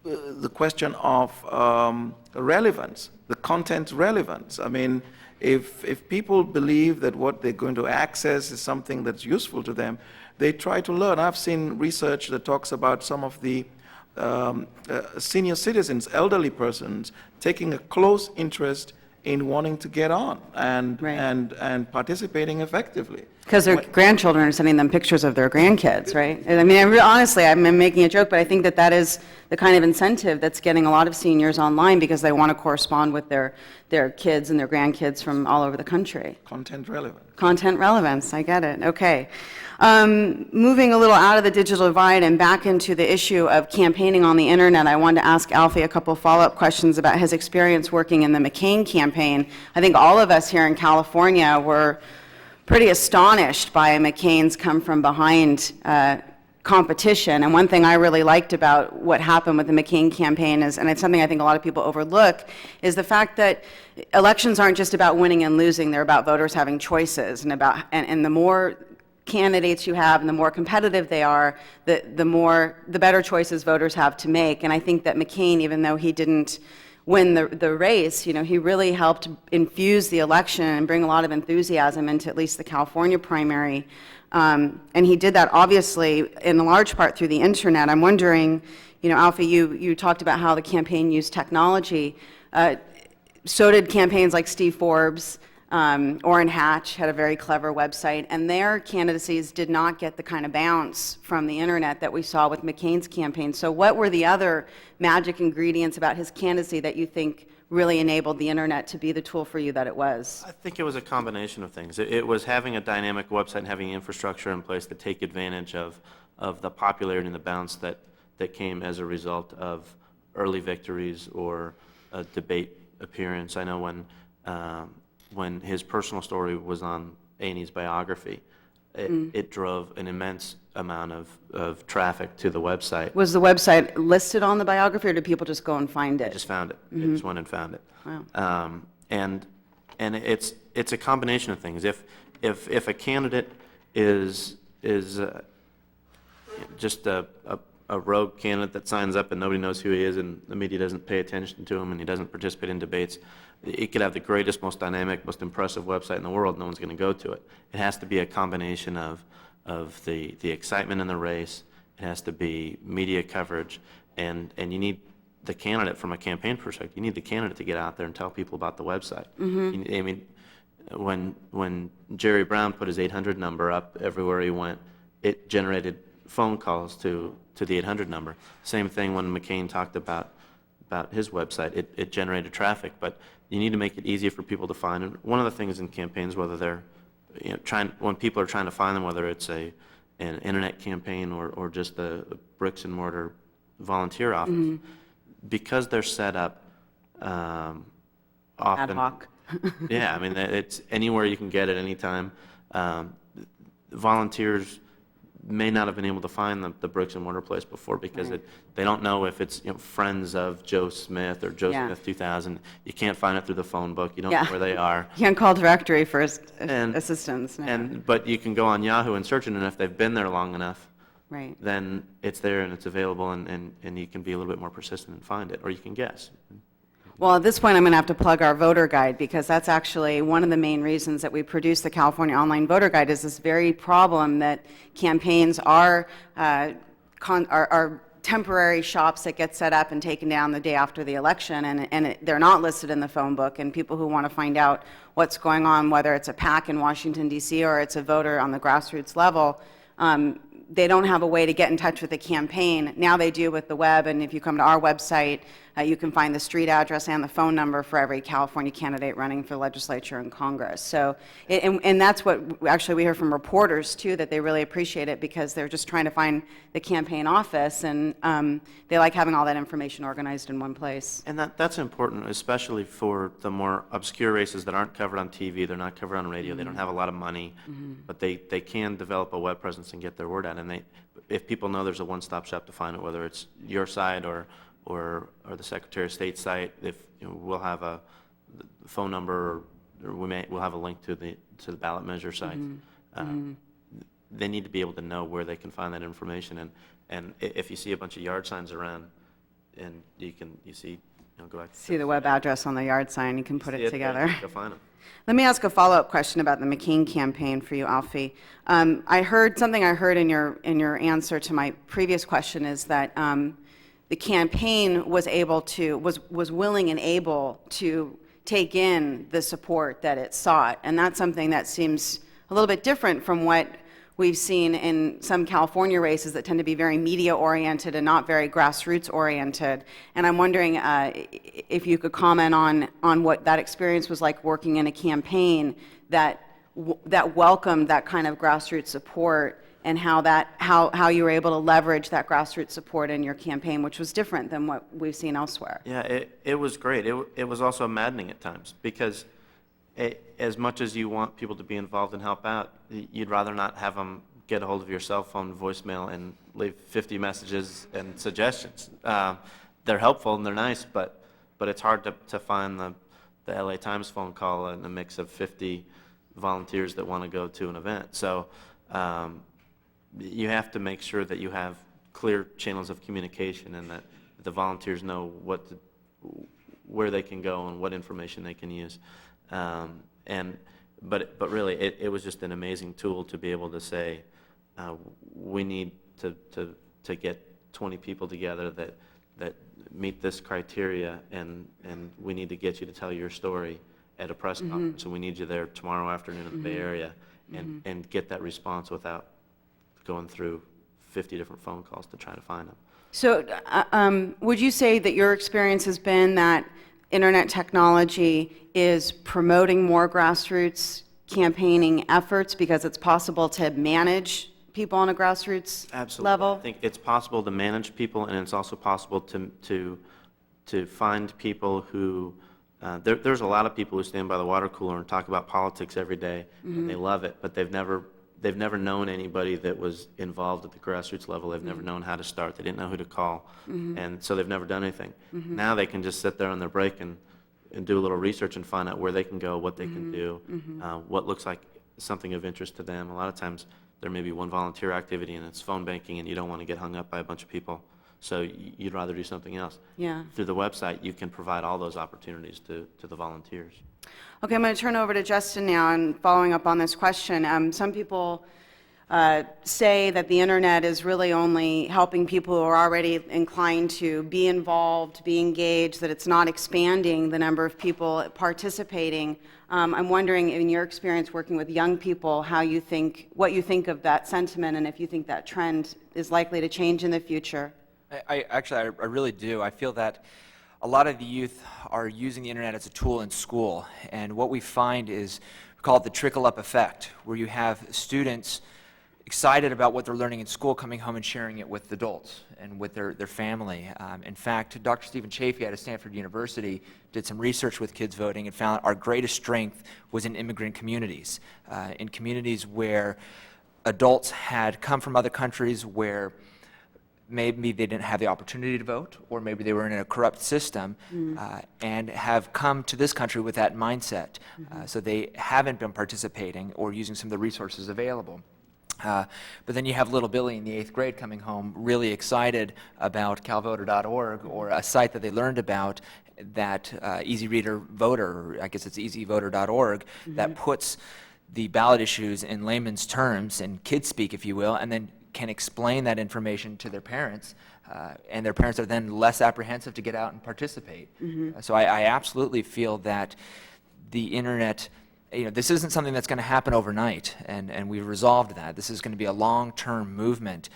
the question of relevance, the content relevance. I mean, if people believe that what they're going to access is something that's useful to them, they try to learn. I've seen research that talks about some of the senior citizens, elderly persons, taking a close interest in wanting to get on and participating effectively. Because their grandchildren are sending them pictures of their grandkids, right? And I mean, honestly, I'm making a joke, but I think that is the kind of incentive that's getting a lot of seniors online, because they want to correspond with their kids and their grandkids from all over the country. Content relevance. Content relevance, I get it, okay. Moving a little out of the digital divide and back into the issue of campaigning on the internet, I wanted to ask Alfie a couple follow-up questions about his experience working in the McCain campaign. I think all of us here in California were pretty astonished by McCain's come-from-behind competition. And one thing I really liked about what happened with the McCain campaign is, and it's something I think a lot of people overlook, is the fact that elections aren't just about winning and losing, they're about voters having choices, and the more candidates you have and the more competitive they are, the better choices voters have to make. And I think that McCain, even though he didn't win the race, he really helped infuse the election and bring a lot of enthusiasm into at least the California primary. And he did that, obviously, in large part through the internet. I'm wondering, Alfie, you talked about how the campaign used technology. So did campaigns like Steve Forbes. Orrin Hatch had a very clever website, and their candidacies did not get the kind of bounce from the internet that we saw with McCain's campaign. So what were the other magic ingredients about his candidacy that you think really enabled the internet to be the tool for you that it was? I think it was a combination of things. It was having a dynamic website and having infrastructure in place to take advantage of the popularity and the bounce that came as a result of early victories or a debate appearance. I know when his personal story was on A&E's biography, it drove an immense amount of traffic to the website. Was the website listed on the biography, or did people just go and find it? I just found it. I just went and found it. Wow. And it's a combination of things. If a candidate is just a rogue candidate that signs up and nobody knows who he is and the media doesn't pay attention to him and he doesn't participate in debates, it could have the greatest, most dynamic, most impressive website in the world. No one's going to go to it. It has to be a combination of the excitement in the race. It has to be media coverage, and you need the candidate from a campaign perspective. You need the candidate to get out there and tell people about the website. I mean, when Jerry Brown put his 800 number up everywhere he went, it generated phone calls to the 800 number. Same thing when McCain talked about his website. It generated traffic, but you need to make it easier for people to find. And one of the things in campaigns, whether they're when people are trying to find them, whether it's an internet campaign or just a bricks and mortar volunteer office, because they're set up often. Ad hoc. Yeah, I mean, it's anywhere you can get at any time. Volunteers may not have been able to find the bricks and mortar place before because they don't know if it's friends of Joe Smith or Joe Smith 2000. You can't find it through the phone book. You don't know where they are. You can't call directory for assistance. No. But you can go on Yahoo and search it, and if they've been there long enough, then it's there and it's available, and you can be a little bit more persistent and find it, or you can guess. Well, at this point, I'm going to have to plug our voter guide, because that's actually one of the main reasons that we produced the California Online Voter Guide, is this very problem that campaigns are temporary shops that get set up and taken down the day after the election, and they're not listed in the phone book, and people who want to find out what's going on, whether it's a PAC in Washington, D.C., or it's a voter on the grassroots level, they don't have a way to get in touch with the campaign. Now they do with the web, and if you come to our website, you can find the street address and the phone number for every California candidate running for legislature and Congress. So, and that's what actually we hear from reporters too, that they really appreciate it because they're just trying to find the campaign office, and they like having all that information organized in one place. And that's important, especially for the more obscure races that aren't covered on TV, they're not covered on radio, they don't have a lot of money, but they can develop a web presence and get their word out. And if people know there's a one-stop shop to find it, whether it's your site or the Secretary of State's site, if we'll have a phone number, or we'll have a link to the ballot measure site. They need to be able to know where they can find that information. And if you see a bunch of yard signs around, and you see, go back. See the web address on the yard sign, you can put it together. Go find them. Let me ask a follow-up question about the McCain campaign for you, Alfie. I heard in your answer to my previous question is that the campaign was willing and able to take in the support that it sought, and that's something that seems a little bit different from what we've seen in some California races that tend to be very media-oriented and not very grassroots-oriented. And I'm wondering if you could comment on what that experience was like working in a campaign that welcomed that kind of grassroots support, and how you were able to leverage that grassroots support in your campaign, which was different than what we've seen elsewhere. Yeah, it was great. It was also maddening at times, because as much as you want people to be involved and help out, you'd rather not have them get a hold of your cell phone voicemail and leave 50 messages and suggestions. They're helpful and they're nice, but it's hard to find the LA Times phone call in a mix of 50 volunteers that want to go to an event. So you have to make sure that you have clear channels of communication, and that the volunteers know where they can go and what information they can use. But really, it was just an amazing tool to be able to say, we need to get 20 people together that meet this criteria, and we need to get you to tell your story at a press conference, and we need you there tomorrow afternoon in the Bay Area, and get that response without going through 50 different phone calls to try to find them. So would you say that your experience has been that internet technology is promoting more grassroots campaigning efforts because it's possible to manage people on a grassroots level? I think it's possible to manage people, and it's also possible to find people who there's a lot of people who stand by the water cooler and talk about politics every day, and they love it, but they've never known anybody that was involved at the grassroots level. They've never known how to start. They didn't know who to call, and so they've never done anything. Now they can just sit there on their break and do a little research and find out where they can go, what they can do, what looks like something of interest to them. A lot of times there may be one volunteer activity and it's phone banking, and you don't want to get hung up by a bunch of people, so you'd rather do something else. Yeah. Through the website, you can provide all those opportunities to the volunteers. Okay, I'm going to turn over to Justin now, and following up on this question, some people say that the internet is really only helping people who are already inclined to be involved, be engaged, that it's not expanding the number of people participating. I'm wondering, in your experience working with young people, what you think of that sentiment, and if you think that trend is likely to change in the future. I really do. I feel that a lot of the youth are using the internet as a tool in school, and what we find is we call it the trickle-up effect, where you have students excited about what they're learning in school, coming home and sharing it with adults and with their family. In fact, Dr. Stephen Chafee out of Stanford University did some research with kids voting and found our greatest strength was in immigrant communities, in communities where adults had come from other countries where maybe they didn't have the opportunity to vote, or maybe they were in a corrupt system, and have come to this country with that mindset. So they haven't been participating or using some of the resources available. But then you have little Billy in the 8th grade coming home really excited about calvoter.org, or a site that they learned about, that Easy Reader Voter, or I guess it's easyvoter.org, that puts the ballot issues in layman's terms, in kid speak, if you will, and then can explain that information to their parents, and their parents are then less apprehensive to get out and participate. So I absolutely feel that the internet, this isn't something that's going to happen overnight, and we've resolved that. This is going to be a long-term movement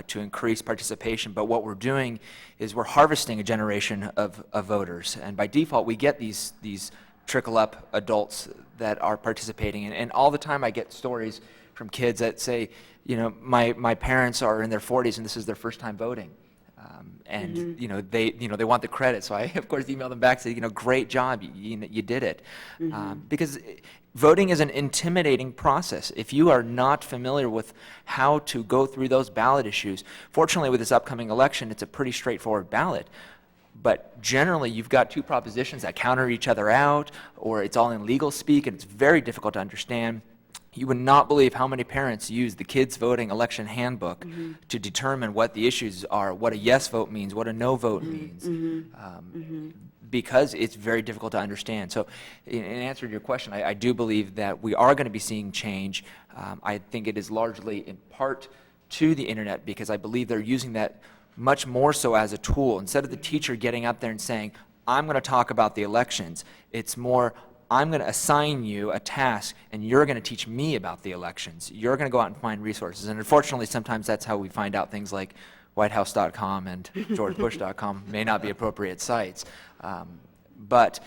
to increase participation, but what we're doing is we're harvesting a generation of voters, and by default we get these trickle-up adults that are participating, and all the time I get stories from kids that say, my parents are in their 40s and this is their first time voting. And they want the credit, so I of course email them back, say, great job, you did it, because voting is an intimidating process. If you are not familiar with how to go through those ballot issues, fortunately with this upcoming election, it's a pretty straightforward ballot. But generally, you've got two propositions that counter each other out, or it's all in legal speak, and it's very difficult to understand. You would not believe how many parents use the kids' voting election handbook to determine what the issues are, what a yes vote means, what a no vote means, because it's very difficult to understand. So in answer to your question, I do believe that we are going to be seeing change. I think it is largely in part to the internet, because I believe they're using that much more so as a tool. Instead of the teacher getting up there and saying, I'm going to talk about the elections, it's more, I'm going to assign you a task, and you're going to teach me about the elections. You're going to go out and find resources. And unfortunately, sometimes that's how we find out things like whitehouse.com and georgebush.com may not be appropriate sites. But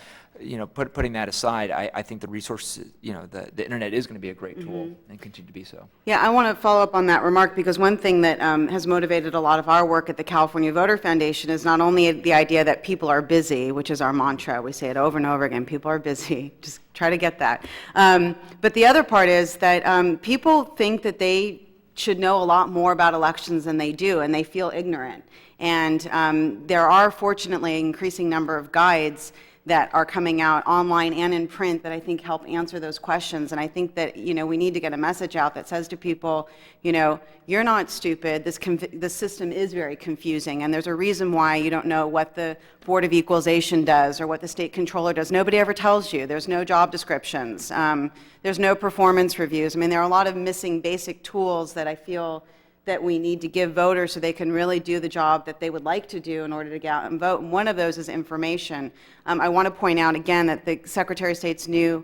putting that aside, I think the resources, the internet is going to be a great tool and continue to be so. Yeah, I want to follow up on that remark, because one thing that has motivated a lot of our work at the California Voter Foundation is not only the idea that people are busy, which is our mantra, we say it over and over again, people are busy, just try to get that. But the other part is that people think that they should know a lot more about elections than they do, and they feel ignorant. And there are, fortunately, an increasing number of guides that are coming out online and in print that I think help answer those questions. And I think that, we need to get a message out that says to people, you're not stupid. This system is very confusing, and there's a reason why you don't know what the Board of Equalization does or what the state controller does. Nobody ever tells you. There's no job descriptions. There's no performance reviews. I mean, there are a lot of missing basic tools that I feel that we need to give voters so they can really do the job that they would like to do in order to get out and vote. And one of those is information. I want to point out again that the Secretary of State's new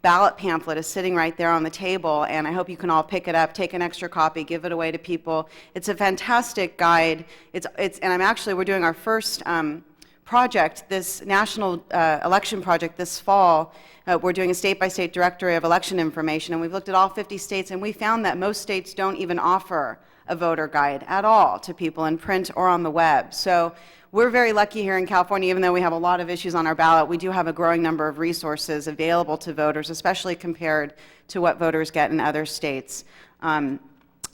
ballot pamphlet is sitting right there on the table, and I hope you can all pick it up, take an extra copy, give it away to people. It's a fantastic guide. We're doing our first project, this national election project this fall. We're doing a state-by-state directory of election information, and we've looked at all 50 states, and we found that most states don't even offer a voter guide at all to people in print or on the web. So we're very lucky here in California, even though we have a lot of issues on our ballot, we do have a growing number of resources available to voters, especially compared to what voters get in other states. I want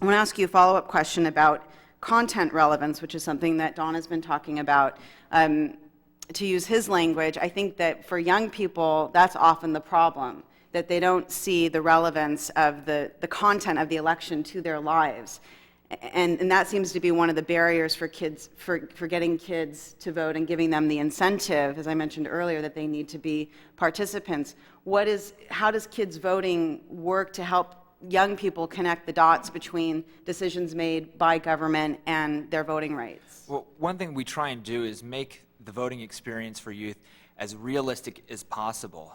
to ask you a follow-up question about content relevance, which is something that Don has been talking about. To use his language, I think that for young people, that's often the problem, that they don't see the relevance of the content of the election to their lives. And that seems to be one of the barriers for kids, for getting kids to vote and giving them the incentive, as I mentioned earlier, that they need to be participants. How does kids voting work to help young people connect the dots between decisions made by government and their voting rights? Well, one thing we try and do is make the voting experience for youth as realistic as possible.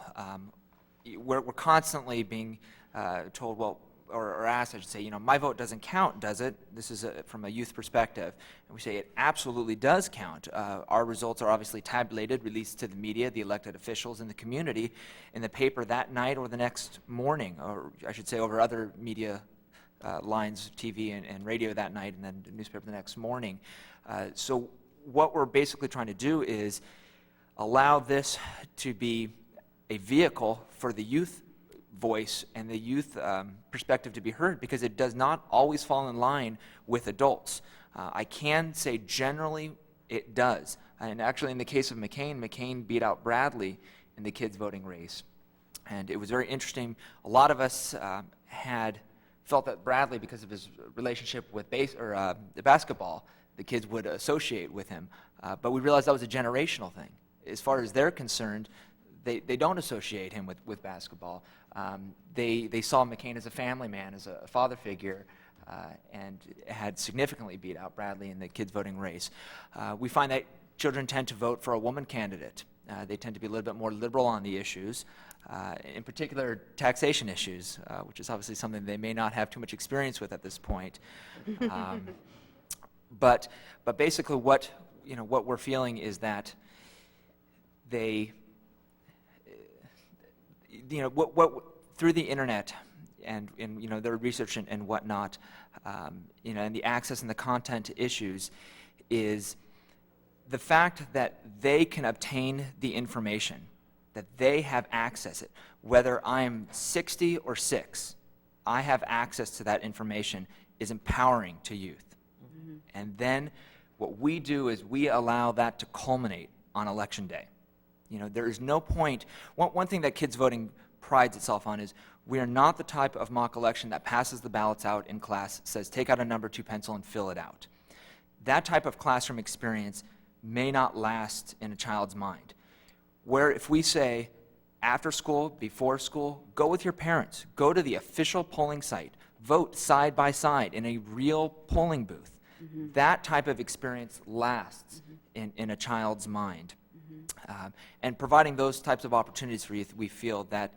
We're constantly being told, or asked, I should say, my vote doesn't count, does it? This is from a youth perspective. And we say it absolutely does count. Our results are obviously tabulated, released to the media, the elected officials, and the community in the paper that night or the next morning, or I should say over other media lines, TV and radio that night, and then the newspaper the next morning. So what we're basically trying to do is allow this to be a vehicle for the youth voice and the youth perspective to be heard, because it does not always fall in line with adults. I can say generally it does. And actually in the case of McCain beat out Bradley in the kids voting race. And it was very interesting. A lot of us had felt that Bradley, because of his relationship with basketball, the kids would associate with him. But we realized that was a generational thing. As far as they're concerned, they don't associate him with basketball. They saw McCain as a family man, as a father figure, and had significantly beat out Bradley in the kids voting race. We find that children tend to vote for a woman candidate. They tend to be a little bit more liberal on the issues, in particular taxation issues, which is obviously something they may not have too much experience with at this point. But basically what we're feeling is that they, through the internet and their research and whatnot, and the access and the content issues, is the fact that they can obtain the information, that they have access it. Whether I'm 60 or 6, I have access to that information is empowering to youth. Mm-hmm. And then what we do is we allow that to culminate on Election Day. There is no point. One thing that kids voting prides itself on is we are not the type of mock election that passes the ballots out in class, says take out a number 2 pencil and fill it out. That type of classroom experience may not last in a child's mind. Where if we say after school, before school, go with your parents, go to the official polling site, vote side by side in a real polling booth. Mm-hmm. That type of experience lasts in a child's mind. Mm-hmm. And providing those types of opportunities for youth, we feel that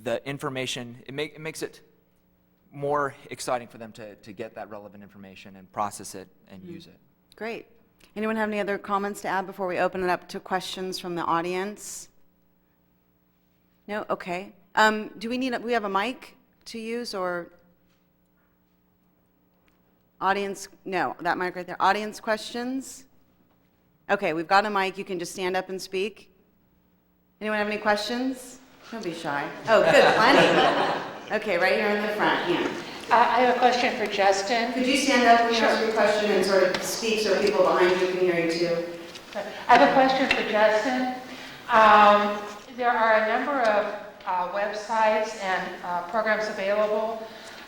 the information, it makes it more exciting for them to get that relevant information and process it and use it. Great. Anyone have any other comments to add before we open it up to questions from the audience? No? Okay. Do we have a mic to use, or audience? No, that mic right there. Audience questions? Okay, we've got a mic. You can just stand up and speak. Anyone have any questions? Don't be shy. Oh, good, plenty. Okay, right here in the front. Yeah. I have a question for Justin. Could you stand up and ask your question and sort of speak so people behind you can hear you too? I have a question for Justin. There are a number of websites and programs available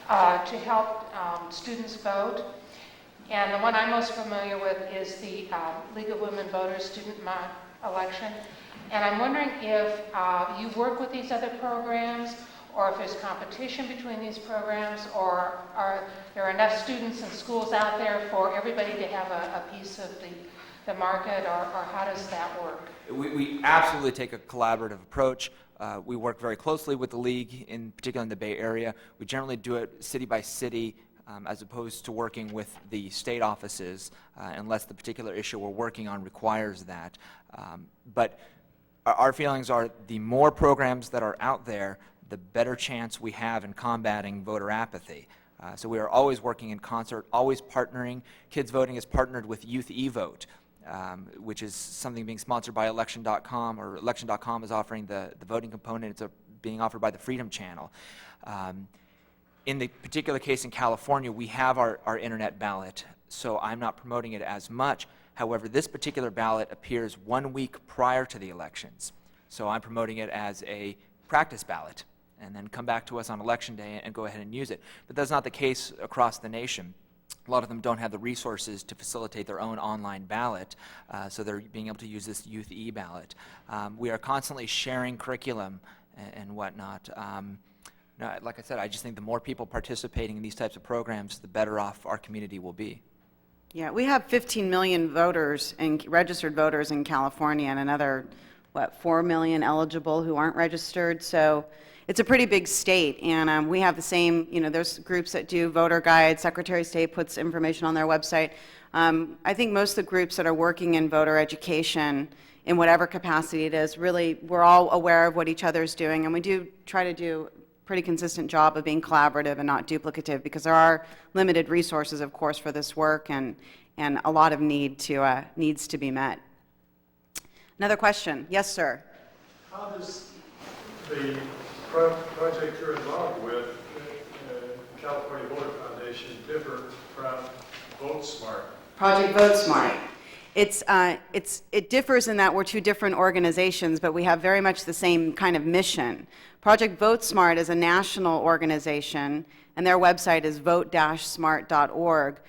to help students vote. And the one I'm most familiar with is the League of Women Voters Student Mock Election. And I'm wondering if you work with these other programs, or if there's competition between these programs, or are there enough students and schools out there for everybody to have a piece of the market, or how does that work? We absolutely take a collaborative approach. We work very closely with the League, in particular in the Bay Area. We generally do it city by city, as opposed to working with the state offices, unless the particular issue we're working on requires that. But our feelings are the more programs that are out there, the better chance we have in combating voter apathy. So we are always working in concert, always partnering. Kids Voting is partnered with Youth eVote, which is something being sponsored by Election.com, or Election.com is offering the voting component. It's being offered by the Freedom Channel. In the particular case in California, we have our internet ballot, so I'm not promoting it as much. However, this particular ballot appears 1 week prior to the elections, so I'm promoting it as a practice ballot, and then come back to us on Election Day and go ahead and use it. But that's not the case across the nation. A lot of them don't have the resources to facilitate their own online ballot, so they're being able to use this Youth e-ballot. We are constantly sharing curriculum and whatnot. Like I said, I just think the more people participating in these types of programs, the better off our community will be. Yeah, we have 15 million voters and registered voters in California, and another 4 million eligible who aren't registered. So it's a pretty big state, and we have the same, there's groups that do voter guides. Secretary of State puts information on their website. I think most of the groups that are working in voter education, in whatever capacity it is, really, we're all aware of what each other's doing, and we do try to do a pretty consistent job of being collaborative and not duplicative, because there are limited resources, of course, for this work, and a lot of needs to be met. Another question. Yes, sir. How does the project you're involved with, California Voter Foundation, differ from VoteSmart? Project VoteSmart. It differs in that we're two different organizations, but we have very much the same kind of mission. Project VoteSmart is a national organization, and their website is vote-smart.org.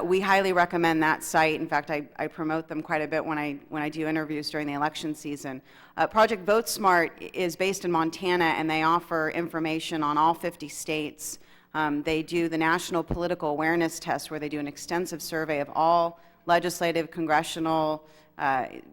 We highly recommend that site. In fact, I promote them quite a bit when I do interviews during the election season. Project VoteSmart is based in Montana, and they offer information on all 50 states They do the National Political Awareness Test, where they do an extensive survey of all legislative, congressional,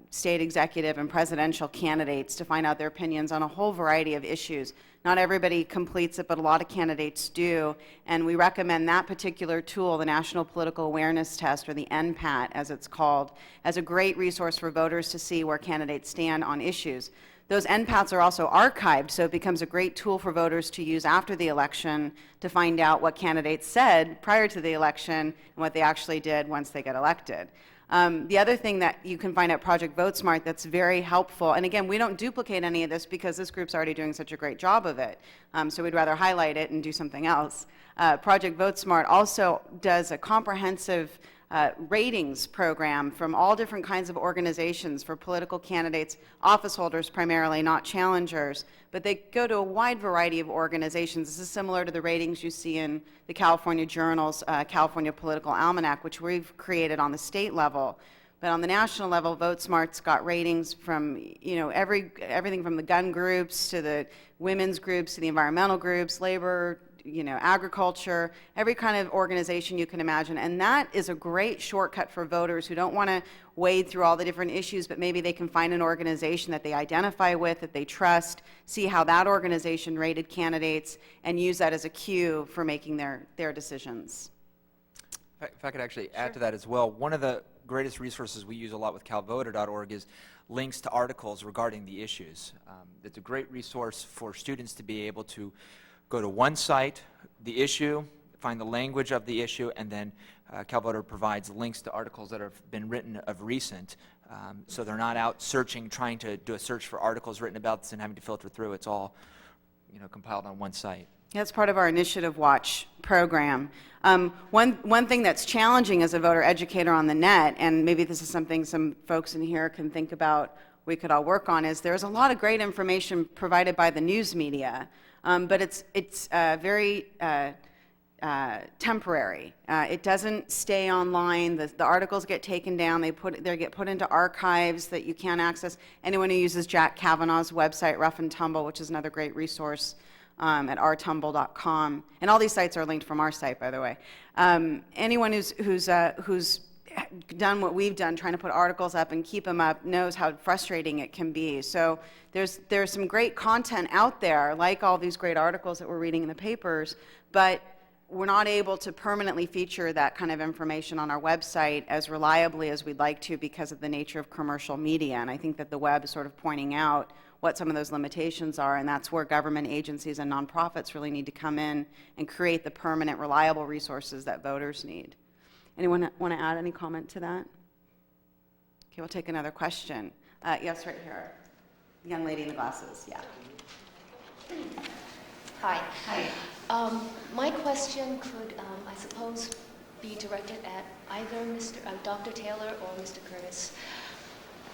state executive, and presidential candidates to find out their opinions on a whole variety of issues. Not everybody completes it, but a lot of candidates do, and we recommend that particular tool, the National Political Awareness Test, or the NPAT as it's called, as a great resource for voters to see where candidates stand on issues. Those NPATs are also archived, so it becomes a great tool for voters to use after the election to find out what candidates said prior to the election and what they actually did once they get elected. The other thing that you can find at Project VoteSmart that's very helpful, and again, we don't duplicate any of this because this group's already doing such a great job of it, so we'd rather highlight it and do something else. Project VoteSmart also does a comprehensive ratings program from all different kinds of organizations for political candidates, office holders primarily, not challengers, but they go to a wide variety of organizations. This is similar to the ratings you see in the California Journal's California Political Almanac, which we've created on the state level. But on the national level, VoteSmart's got ratings from, everything from the gun groups to the women's groups to the environmental groups, labor, agriculture, every kind of organization you can imagine. And that is a great shortcut for voters who don't want to wade through all the different issues, but maybe they can find an organization that they identify with, that they trust, see how that organization rated candidates, and use that as a cue for making their decisions. If I could actually add to that as well, one of the greatest resources we use a lot with calvoter.org is links to articles regarding the issues. It's a great resource for students to be able to go to one site, the issue, find the language of the issue, and then CalVoter provides links to articles that have been written of recent. So they're not out searching, trying to do a search for articles written about this and having to filter through. It's all compiled on one site. That's part of our Initiative Watch program. One thing that's challenging as a voter educator on the net, and maybe this is something some folks in here can think about, we could all work on, is there's a lot of great information provided by the news media, but it's very temporary. It doesn't stay online. The articles get taken down. They get put into archives that you can't access. Anyone who uses Jack Kavanaugh's website, Rough and Tumble, which is another great resource, at rtumble.com, and all these sites are linked from our site, by the way. Anyone who's done what we've done, trying to put articles up and keep them up, knows how frustrating it can be. So there's some great content out there, like all these great articles that we're reading in the papers, but we're not able to permanently feature that kind of information on our website as reliably as we'd like to because of the nature of commercial media. And I think that the web is sort of pointing out what some of those limitations are, and that's where government agencies and nonprofits really need to come in and create the permanent, reliable resources that voters need. Anyone want to add any comment to that? Okay, we'll take another question. Yes, right here. The young lady in the glasses, yeah. Hi. Hi. My question could, I suppose, be directed at either Dr. Taylor or Mr. Curtis.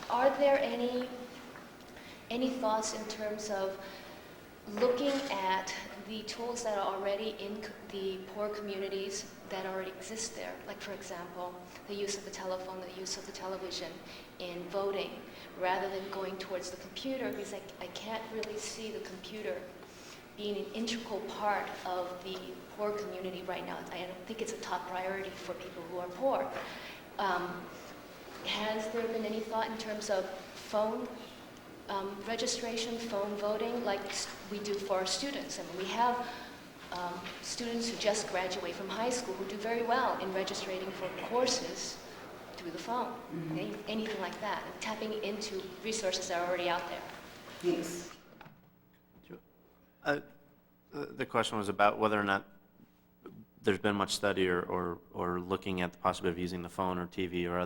Are there any thoughts in terms of looking at the tools that are already in the poor communities that already exist there? Like, for example, the use of the telephone, the use of the television in voting, rather than going towards the computer, because I can't really see the computer being an integral part of the poor community right now. I don't think it's a top priority for people who are poor. Has there been any thought in terms of phone registration, phone voting, like we do for our students? I mean, we have students who just graduate from high school who do very well in registering for courses through the phone, anything like that, and tapping into resources that are already out there. Thanks. The question was about whether or not there's been much study or looking at the possibility of using the phone or TV or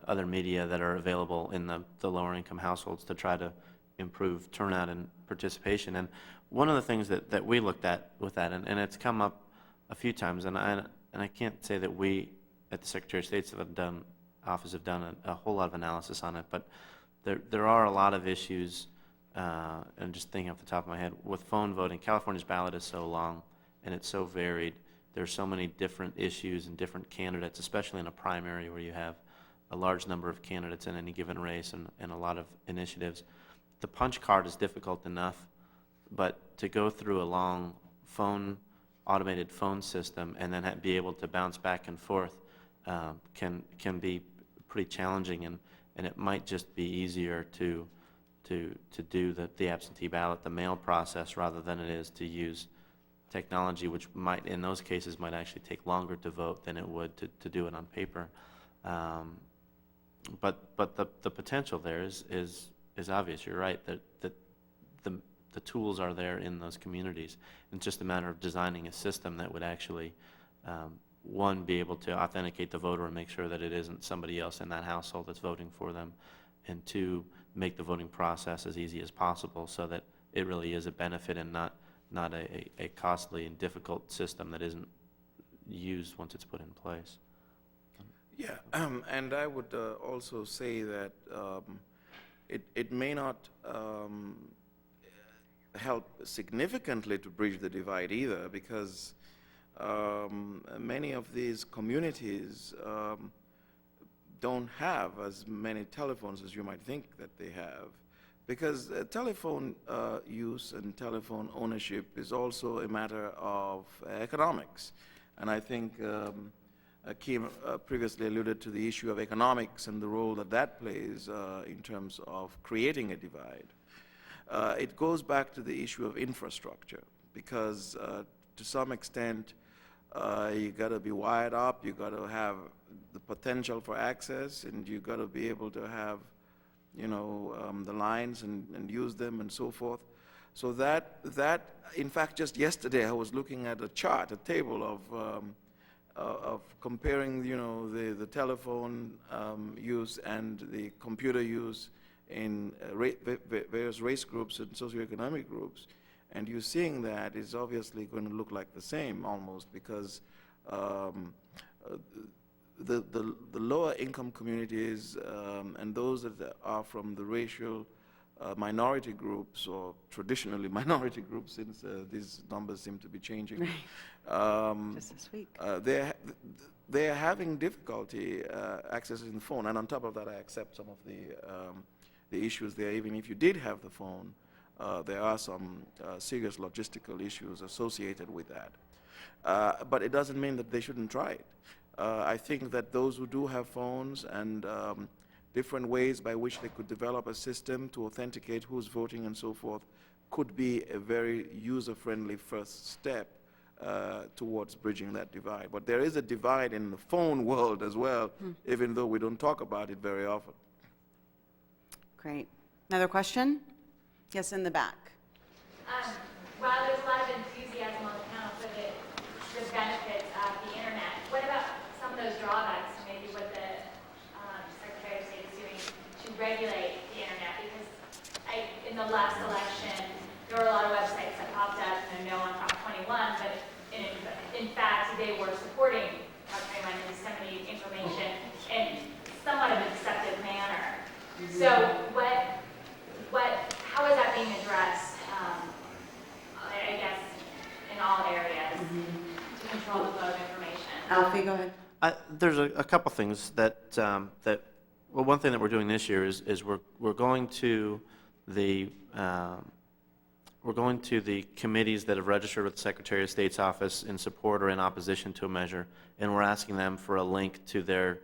other media that are available in the lower income households to try to improve turnout and participation. And one of the things that we looked at with that, and it's come up a few times, and I can't say that we at the Secretary of State's office have done a whole lot of analysis on it, but there are a lot of issues. And just thinking off the top of my head, with phone voting, California's ballot is so long and it's so varied. There's so many different issues and different candidates, especially in a primary where you have a large number of candidates in any given race and a lot of initiatives. The punch card is difficult enough, but to go through a long phone automated phone system and then be able to bounce back and forth can be pretty challenging, and it might just be easier to do the absentee ballot, the mail process, rather than it is to use technology, which might, in those cases, might actually take longer to vote than it would to do it on paper. But the potential there is obvious. You're right that the tools are there in those communities. It's just a matter of designing a system that would actually, one, be able to authenticate the voter and make sure that it isn't somebody else in that household that's voting for them, and two, make the voting process as easy as possible so that it really is a benefit and not a costly and difficult system that isn't used once it's put in place. Yeah, and I would also say that it may not help significantly to bridge the divide either, because many of these communities don't have as many telephones as you might think that they have, because telephone use and telephone ownership is also a matter of economics. And I think Kim previously alluded to the issue of economics and the role that plays in terms of creating a divide. It goes back to the issue of infrastructure, because to some extent you got to be wired up, you got to have the potential for access, and you got to be able to have, you know, the lines and use them and so forth. So that in fact, just yesterday I was looking at a chart, a table of comparing, you know, the telephone use and the computer use in various race groups and socioeconomic groups, and you're seeing that is obviously going to look like the same almost, because the lower income communities and those that are from the racial minority groups, or traditionally minority groups, since these numbers seem to be changing, Just this week. they're having difficulty accessing the phone. And on top of that, I accept some of the issues there. Even if you did have the phone, there are some serious logistical issues associated with that. But it doesn't mean that they shouldn't try it. I think that those who do have phones and different ways by which they could develop a system to authenticate who's voting and so forth could be a very user-friendly first step towards bridging that divide. But there is a divide in the phone world as well, even though we don't talk about it very often. Great. Another question? Yes, in the back. While there's a lot of enthusiasm on the panel for the benefits of the internet, what about some of those drawbacks, maybe what the Secretary of State is doing to regulate the internet? Because in the last election, there were a lot of websites that popped up, and no on Prop 21, but in fact, they were supporting Prop 21 and disseminating information in somewhat of a deceptive manner. So how is that being addressed, I guess, in all areas to control the flow of information? Alfie, go ahead. There's a couple things that well, one thing that we're doing this year is we're going to the committees that have registered with the Secretary of State's office in support or in opposition to a measure, and we're asking them for a link to their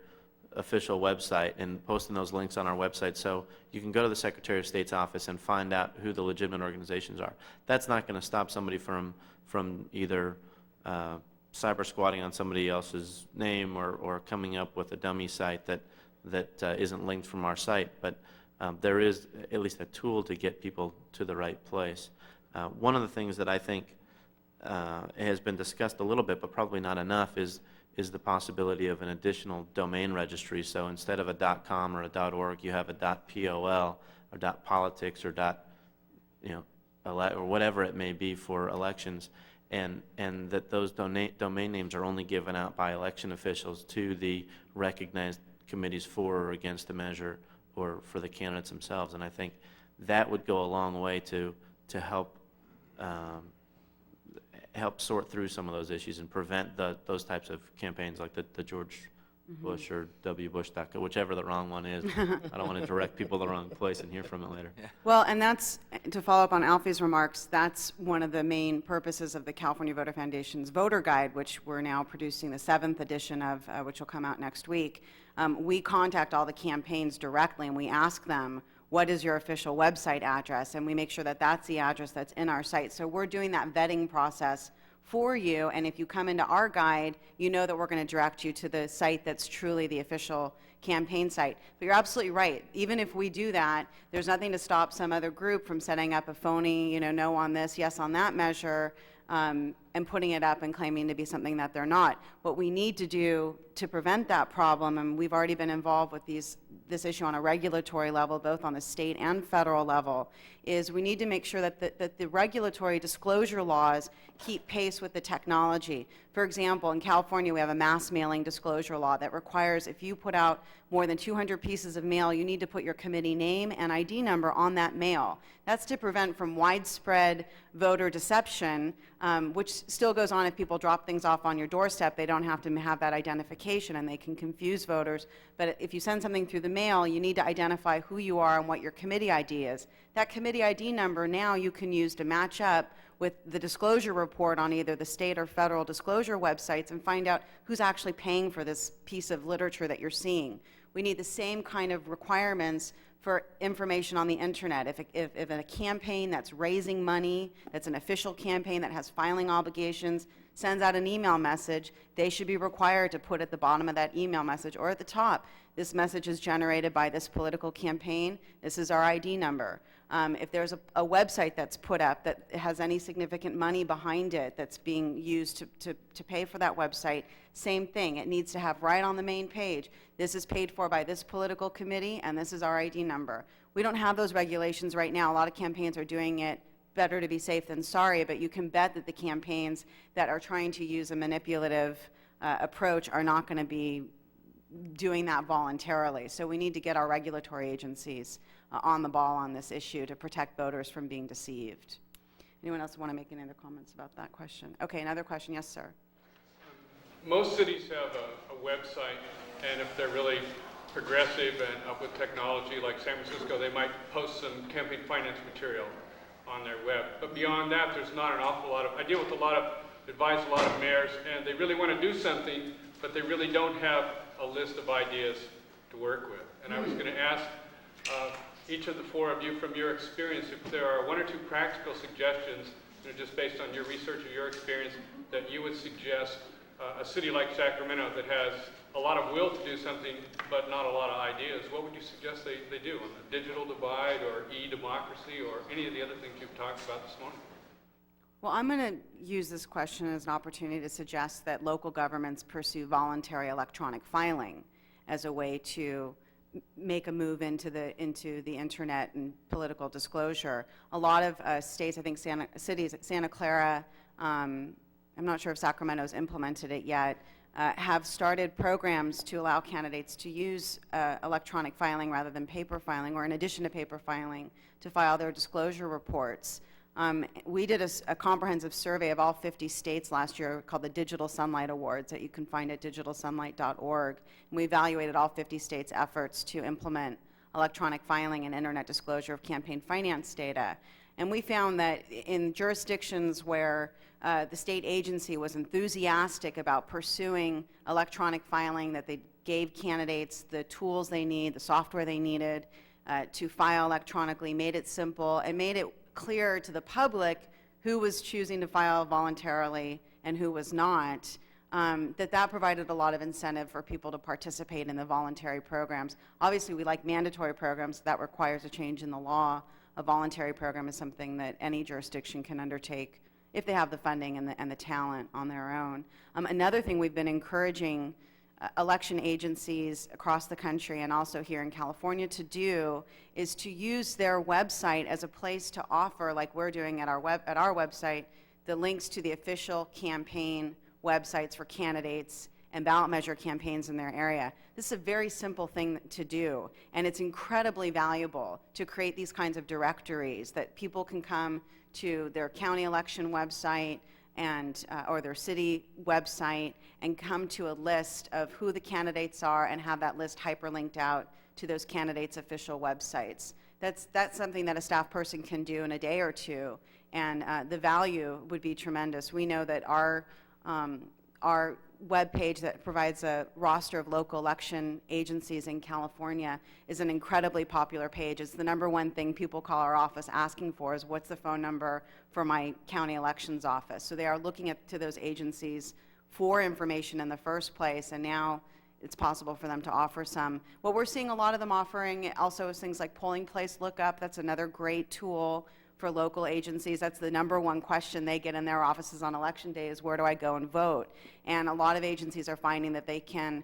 official website and posting those links on our website, so you can go to the Secretary of State's office and find out who the legitimate organizations are. That's not going to stop somebody from either cyber squatting on somebody else's name or coming up with a dummy site that isn't linked from our site, but there is at least a tool to get people to the right place. One of the things that I think has been discussed a little bit, but probably not enough, is the possibility of an additional domain registry. So instead of a .com or a .org, you have a .pol or .politics or or whatever it may be for elections, and that those domain names are only given out by election officials to the recognized committees for or against the measure or for the candidates themselves. And I think that would go a long way to help help sort through some of those issues and prevent those types of campaigns like the George Bush or wbush.gov, whichever the wrong one is. I don't want to direct people the wrong place and hear from it later. Well, and that's, to follow up on Alfie's remarks, that's one of the main purposes of the California Voter Foundation's voter guide, which we're now producing the 7th edition of, which will come out next week. We contact all the campaigns directly and we ask them, what is your official website address? And we make sure that that's the address that's in our site. So we're doing that vetting process for you, and if you come into our guide, you know that we're going to direct you to the site that's truly the official campaign site. But you're absolutely right. Even if we do that, there's nothing to stop some other group from setting up a phony, no on this, yes on that measure, and putting it up and claiming to be something that they're not. What we need to do to prevent that problem, and we've already been involved with this issue on a regulatory level, both on the state and federal level, is we need to make sure that the regulatory disclosure laws keep pace with the technology. For example, in California, we have a mass mailing disclosure law that requires if you put out more than 200 pieces of mail, you need to put your committee name and ID number on that mail. That's to prevent from widespread voter deception, which still goes on if people drop things off on your doorstep. They don't have to have that identification and they can confuse voters. But if you send something through the mail, you need to identify who you are and what your committee ID is. That committee ID number now you can use to match up with the disclosure report on either the state or federal disclosure websites and find out who's actually paying for this piece of literature that you're seeing. We need the same kind of requirements for information on the internet. If a campaign that's raising money, that's an official campaign that has filing obligations, sends out an email message, they should be required to put at the bottom of that email message or at the top, this message is generated by this political campaign, this is our ID number. If there's a website that's put up that has any significant money behind it that's being used to pay for that website, same thing. It needs to have right on the main page, this is paid for by this political committee and this is our ID number. We don't have those regulations right now. A lot of campaigns are doing it better to be safe than sorry, but you can bet that the campaigns that are trying to use a manipulative approach are not going to be doing that voluntarily. So we need to get our regulatory agencies on the ball on this issue to protect voters from being deceived. Anyone else want to make any other comments about that question? Okay, another question. Yes, sir. Most cities have a website, and if they're really progressive and up with technology, like San Francisco, they might post some campaign finance material on their web. But beyond that, there's not an awful lot of, I deal with advise a lot of mayors, and they really want to do something, but they really don't have a list of ideas to work with. And I was going to ask each of the four of you, from your experience, if there are one or two practical suggestions, just based on your research or your experience, that you would suggest a city like Sacramento that has a lot of will to do something, but not a lot of ideas. What would you suggest they do on the digital divide or e-democracy or any of the other things you've talked about this morning? Well, I'm going to use this question as an opportunity to suggest that local governments pursue voluntary electronic filing as a way to make a move into the internet and political disclosure. A lot of states, I think Santa Clara, I'm not sure if Sacramento's implemented it yet, have started programs to allow candidates to use electronic filing rather than paper filing, or in addition to paper filing, to file their disclosure reports. We did a comprehensive survey of all 50 states last year called the Digital Sunlight Awards that you can find at digitalsunlight.org. And we evaluated all 50 states' efforts to implement electronic filing and internet disclosure of campaign finance data. And we found that in jurisdictions where the state agency was enthusiastic about pursuing electronic filing, that they gave candidates the tools they need, the software they needed to file electronically, made it simple, and made it clear to the public who was choosing to file voluntarily and who was not, that provided a lot of incentive for people to participate in the voluntary programs. Obviously, we like mandatory programs. That requires a change in the law. A voluntary program is something that any jurisdiction can undertake if they have the funding and the talent on their own. Another thing we've been encouraging election agencies across the country and also here in California to do is to use their website as a place to offer, like we're doing at our website, the links to the official campaign websites for candidates and ballot measure campaigns in their area. This is a very simple thing to do, and it's incredibly valuable to create these kinds of directories that people can come to their county election website and or their city website and come to a list of who the candidates are and have that list hyperlinked out to those candidates' official websites. That's something that a staff person can do in a day or two, and the value would be tremendous. We know that our web page that provides a roster of local election agencies in California is an incredibly popular page. It's the #1 thing people call our office asking for is what's the phone number for my county elections office. So they are looking to those agencies for information in the first place, and now it's possible for them to offer some. What we're seeing a lot of them offering also is things like polling place lookup. That's another great tool for local agencies. That's the #1 question they get in their offices on election day is where do I go and vote? And a lot of agencies are finding that they can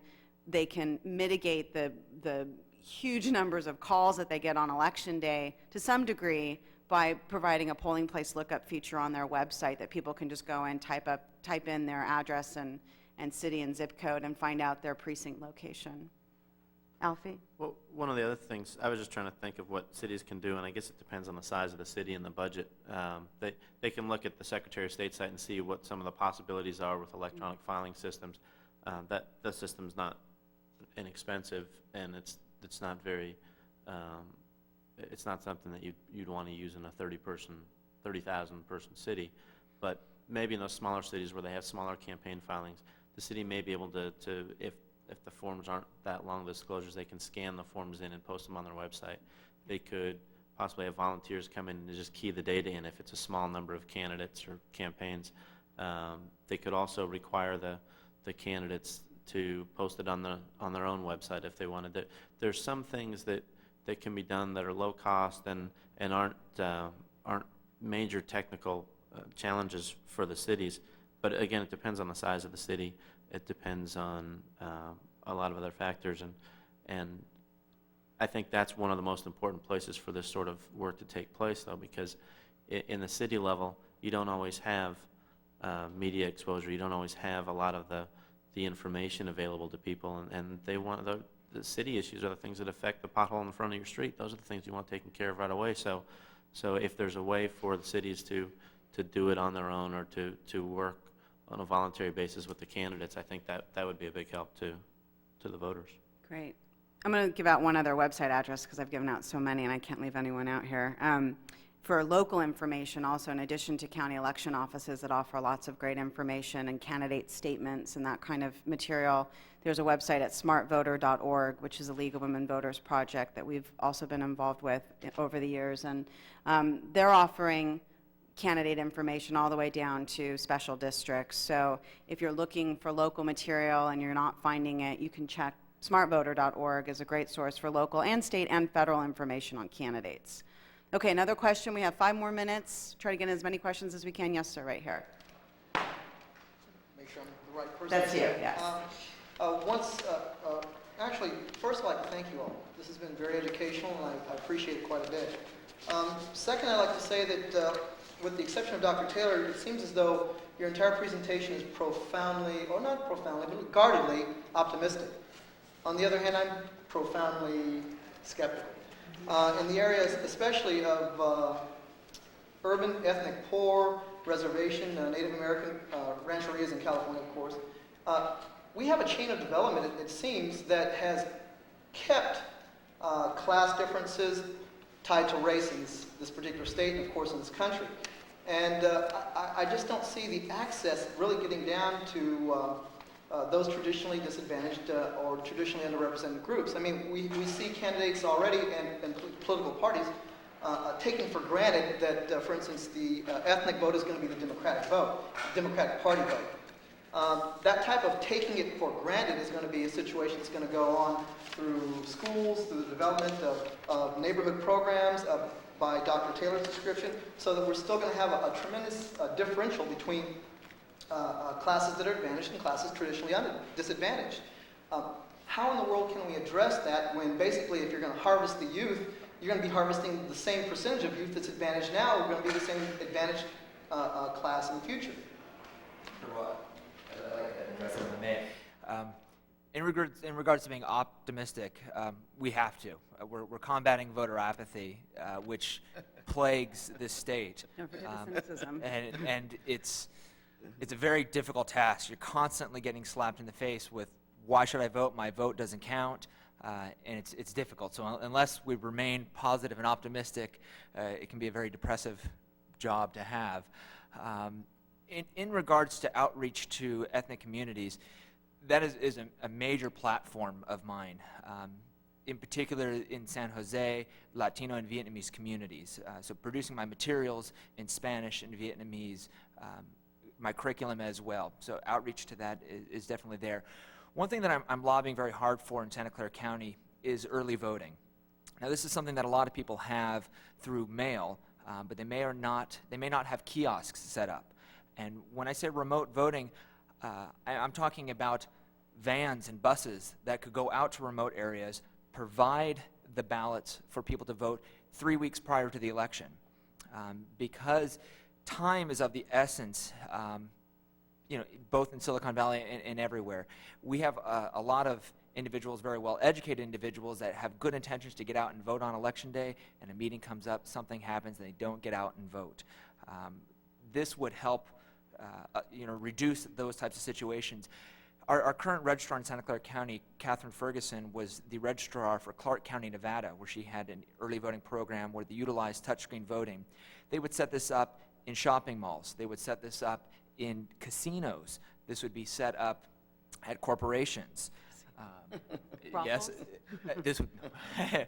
mitigate the huge numbers of calls that they get on election day to some degree by providing a polling place lookup feature on their website that people can just go and type in their address and city and zip code and find out their precinct location. Alfie? Well, one of the other things, I was just trying to think of what cities can do, and I guess it depends on the size of the city and the budget. They can look at the Secretary of State site and see what some of the possibilities are with electronic filing systems. The system's not inexpensive, and it's not very, it's not something that you'd want to use in a 30,000 person city. But maybe in those smaller cities where they have smaller campaign filings, the city may be able to if the forms aren't that long disclosures, they can scan the forms in and post them on their website. They could possibly have volunteers come in and just key the data in if it's a small number of candidates or campaigns. They could also require the candidates to post it on their own website if they wanted to. There's some things that can be done that are low cost and aren't major technical challenges for the cities. But again, it depends on the size of the city. It depends on a lot of other factors, and I think that's one of the most important places for this sort of work to take place, though, because in the city level, you don't always have media exposure. You don't always have a lot of the information available to people, and they want the city issues are the things that affect the pothole in the front of your street. Those are the things you want taken care of right away. So if there's a way for the cities to do it on their own or to work on a voluntary basis with the candidates, I think that would be a big help to the voters. Great. I'm going to give out one other website address because I've given out so many and I can't leave anyone out here. For local information, also in addition to county election offices that offer lots of great information and candidate statements and that kind of material, there's a website at smartvoter.org, which is a League of Women Voters project that we've also been involved with over the years. And they're offering candidate information all the way down to special districts. So if you're looking for local material and you're not finding it, you can check smartvoter.org is a great source for local and state and federal information on candidates. Okay, another question. We have 5 more minutes. Try to get in as many questions as we can. Yes, sir, right here. Make sure I'm the right person. That's you, yes. Actually, first I'd like to thank you all. This has been very educational, and I appreciate it quite a bit. Second, I'd like to say that with the exception of Dr. Taylor, it seems as though your entire presentation is profoundly, or not profoundly, but guardedly optimistic. On the other hand, I'm profoundly skeptical. In the areas especially of urban, ethnic poor, reservation, Native American rancherias in California, of course, we have a chain of development, it seems, that has kept class differences tied to race in this particular state and, of course, in this country. And I just don't see the access really getting down to those traditionally disadvantaged or traditionally underrepresented groups. I mean, we see candidates already and political parties taking for granted that, for instance, the ethnic vote is going to be the Democratic vote, Democratic Party vote. That type of taking it for granted is going to be a situation that's going to go on through schools, through the development of neighborhood programs, by Dr. Taylor's description, so that we're still going to have a tremendous differential between classes that are advantaged and classes traditionally disadvantaged. How in the world can we address that when basically if you're going to harvest the youth, you're going to be harvesting the same percentage of youth that's advantaged now, we're going to be the same advantaged class in the future? Well, I'd like to address it in a minute. In regards to being optimistic, we have to. We're combating voter apathy, which plagues this state. Don't forget the cynicism. And it's it's a very difficult task. You're constantly getting slapped in the face with, why should I vote? My vote doesn't count. And it's difficult. So unless we remain positive and optimistic, it can be a very depressive job to have. In regards to outreach to ethnic communities, that is a major platform of mine. In particular in San Jose, Latino and Vietnamese communities. So producing my materials in Spanish and Vietnamese, my curriculum as well. So outreach to that is definitely there. One thing that I'm lobbying very hard for in Santa Clara County is early voting. Now this is something that a lot of people have through mail, but they may not have kiosks set up. And when I say remote voting, I'm talking about vans and buses that could go out to remote areas, provide the ballots for people to vote 3 weeks prior to the election. Because time is of the essence, both in Silicon Valley and everywhere. We have a lot of individuals, very well-educated individuals, that have good intentions to get out and vote on Election Day, and a meeting comes up, something happens, and they don't get out and vote. This would help reduce those types of situations. Our current registrar in Santa Clara County, Catherine Ferguson, was the registrar for Clark County, Nevada, where she had an early voting program where they utilized touchscreen voting. They would set this up in shopping malls. They would set this up in casinos. This would be set up at corporations. Yes, this would. I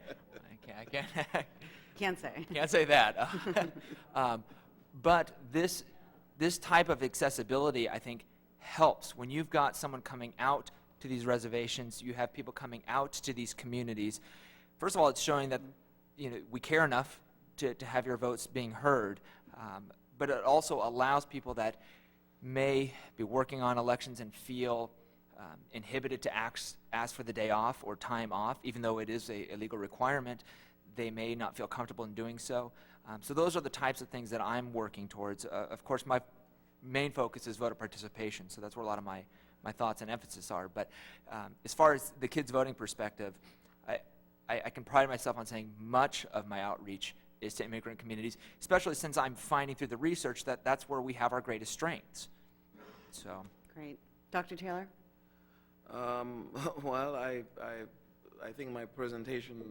Can't say. Can't say that. But this type of accessibility, I think, helps. When you've got someone coming out to these reservations, you have people coming out to these communities. First of all, it's showing that we care enough to have your votes being heard, but it also allows people that may be working on elections and feel inhibited to ask for the day off or time off, even though it is a legal requirement. They may not feel comfortable in doing so. So those are the types of things that I'm working towards. Of course, my main focus is voter participation, so that's where a lot of my thoughts and emphasis are. But as far as the kids' voting perspective, I can pride myself on saying much of my outreach is to immigrant communities, especially since I'm finding through the research that that's where we have our greatest strengths. So. Great. Dr. Taylor? Well, I think my presentation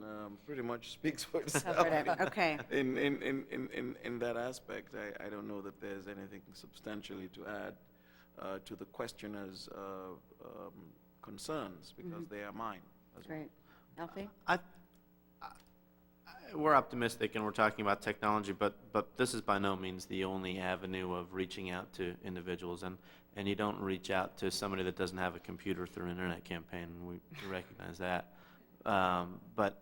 pretty much speaks for itself. Okay. In that aspect, I don't know that there's anything substantially to add to the questioner's concerns, because they are mine as well. Great. Alfie? We're optimistic and we're talking about technology, but this is by no means the only avenue of reaching out to individuals, and you don't reach out to somebody that doesn't have a computer through an internet campaign, and we recognize that. But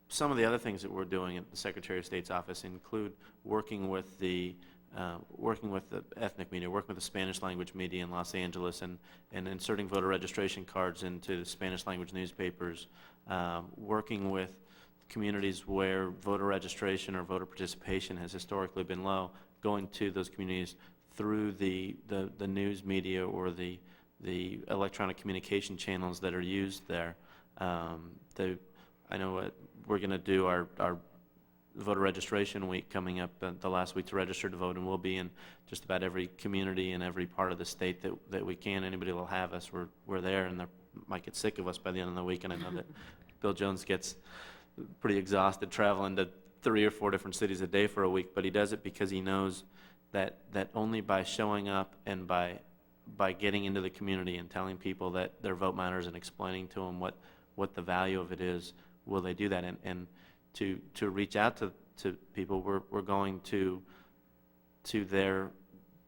some of the other things that we're doing at the Secretary of State's office include working with the ethnic media, working with the Spanish language media in Los Angeles, and inserting voter registration cards into the Spanish language newspapers, working with communities where voter registration or voter participation has historically been low, going to those communities through the news media or the electronic communication channels that are used there. I know we're going to do our voter registration week coming up, the last week to register to vote, and we'll be in just about every community in every part of the state that we can. Anybody will have us. We're there, and they might get sick of us by the end of the week, and I know that Bill Jones gets pretty exhausted traveling to 3 or 4 different cities a day for a week, but he does it because he knows that only by showing up and by getting into the community and telling people that their vote matters and explaining to them what the value of it is, will they do that. And to reach out to people, we're going to their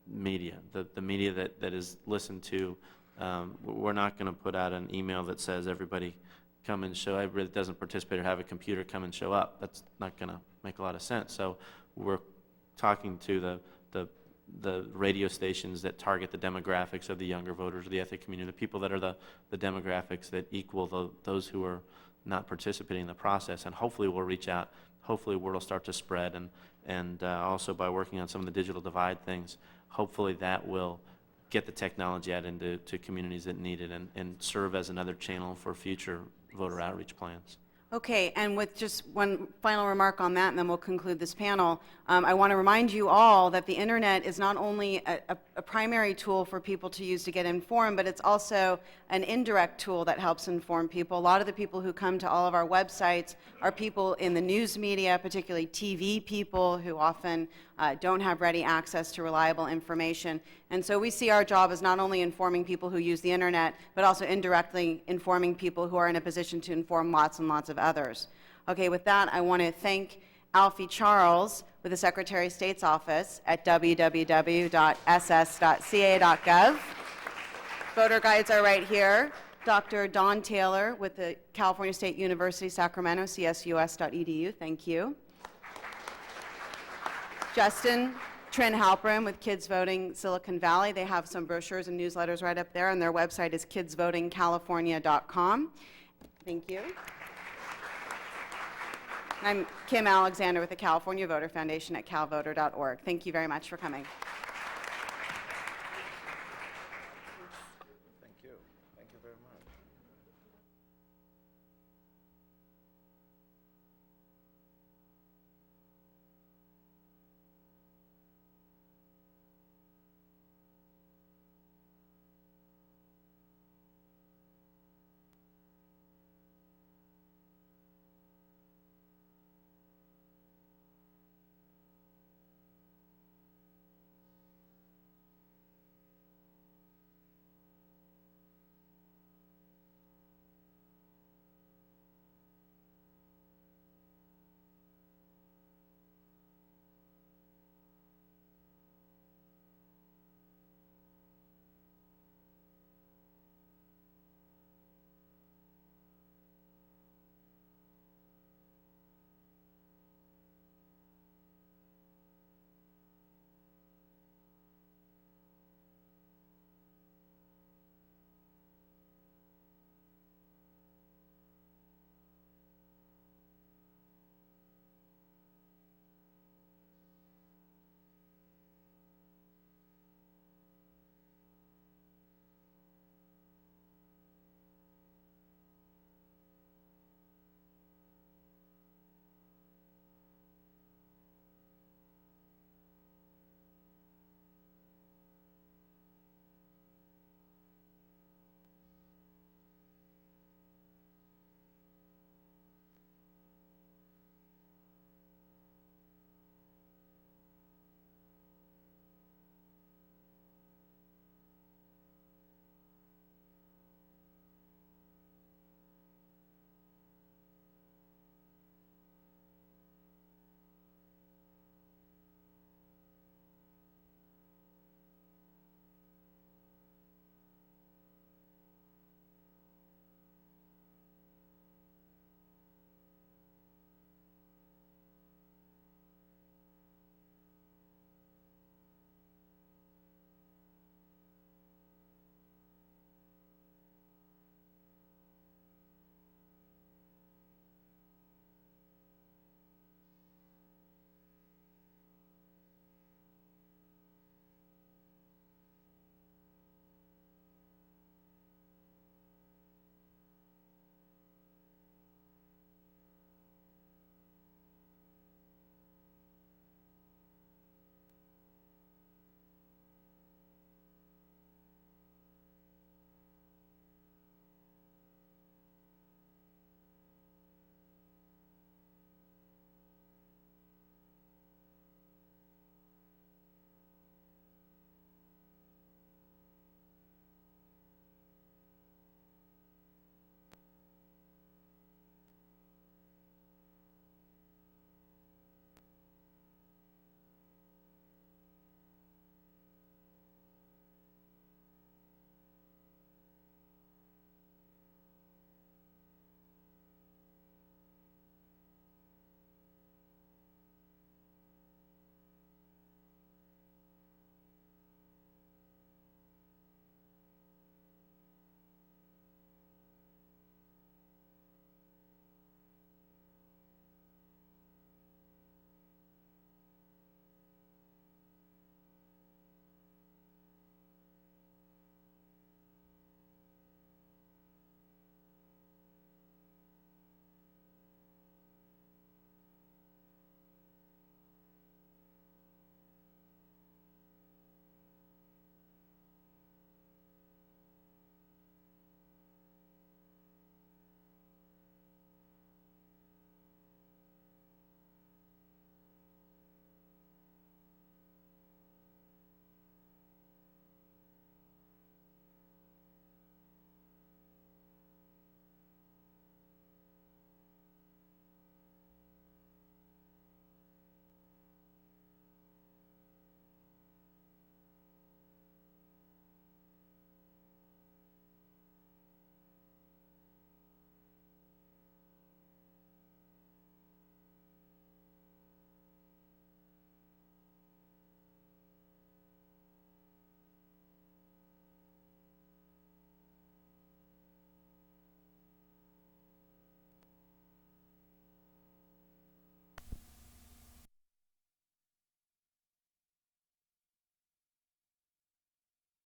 media, the media that is listened to. We're not going to put out an email that says everybody come and show, everybody that doesn't participate or have a computer come and show up. That's not going to make a lot of sense. So we're talking to the radio stations that target the demographics of the younger voters, the ethnic community, the people that are the demographics that equal those who are not participating in the process, and hopefully we'll reach out. Hopefully word will start to spread, and also by working on some of the digital divide things, hopefully that will get the technology out into communities that need it and serve as another channel for future voter outreach plans. Okay, and with just one final remark on that, and then we'll conclude this panel, I want to remind you all that the internet is not only a primary tool for people to use to get informed, but it's also an indirect tool that helps inform people. A lot of the people who come to all of our websites are people in the news media, particularly TV people who often don't have ready access to reliable information. And so we see our job as not only informing people who use the internet, but also indirectly informing people who are in a position to inform lots and lots of others. Okay, with that, I want to thank Alfie Charles with the Secretary of State's office at www.ss.ca.gov. Voter guides are right here. Dr. Don Taylor with the California State University, Sacramento, csus.edu. Thank you. Justin Trin Halperin with Kids Voting Silicon Valley. They have some brochures and newsletters right up there, and their website is kidsvotingcalifornia.com. Thank you. I'm Kim Alexander with the California Voter Foundation at calvoter.org. Thank you very much for coming.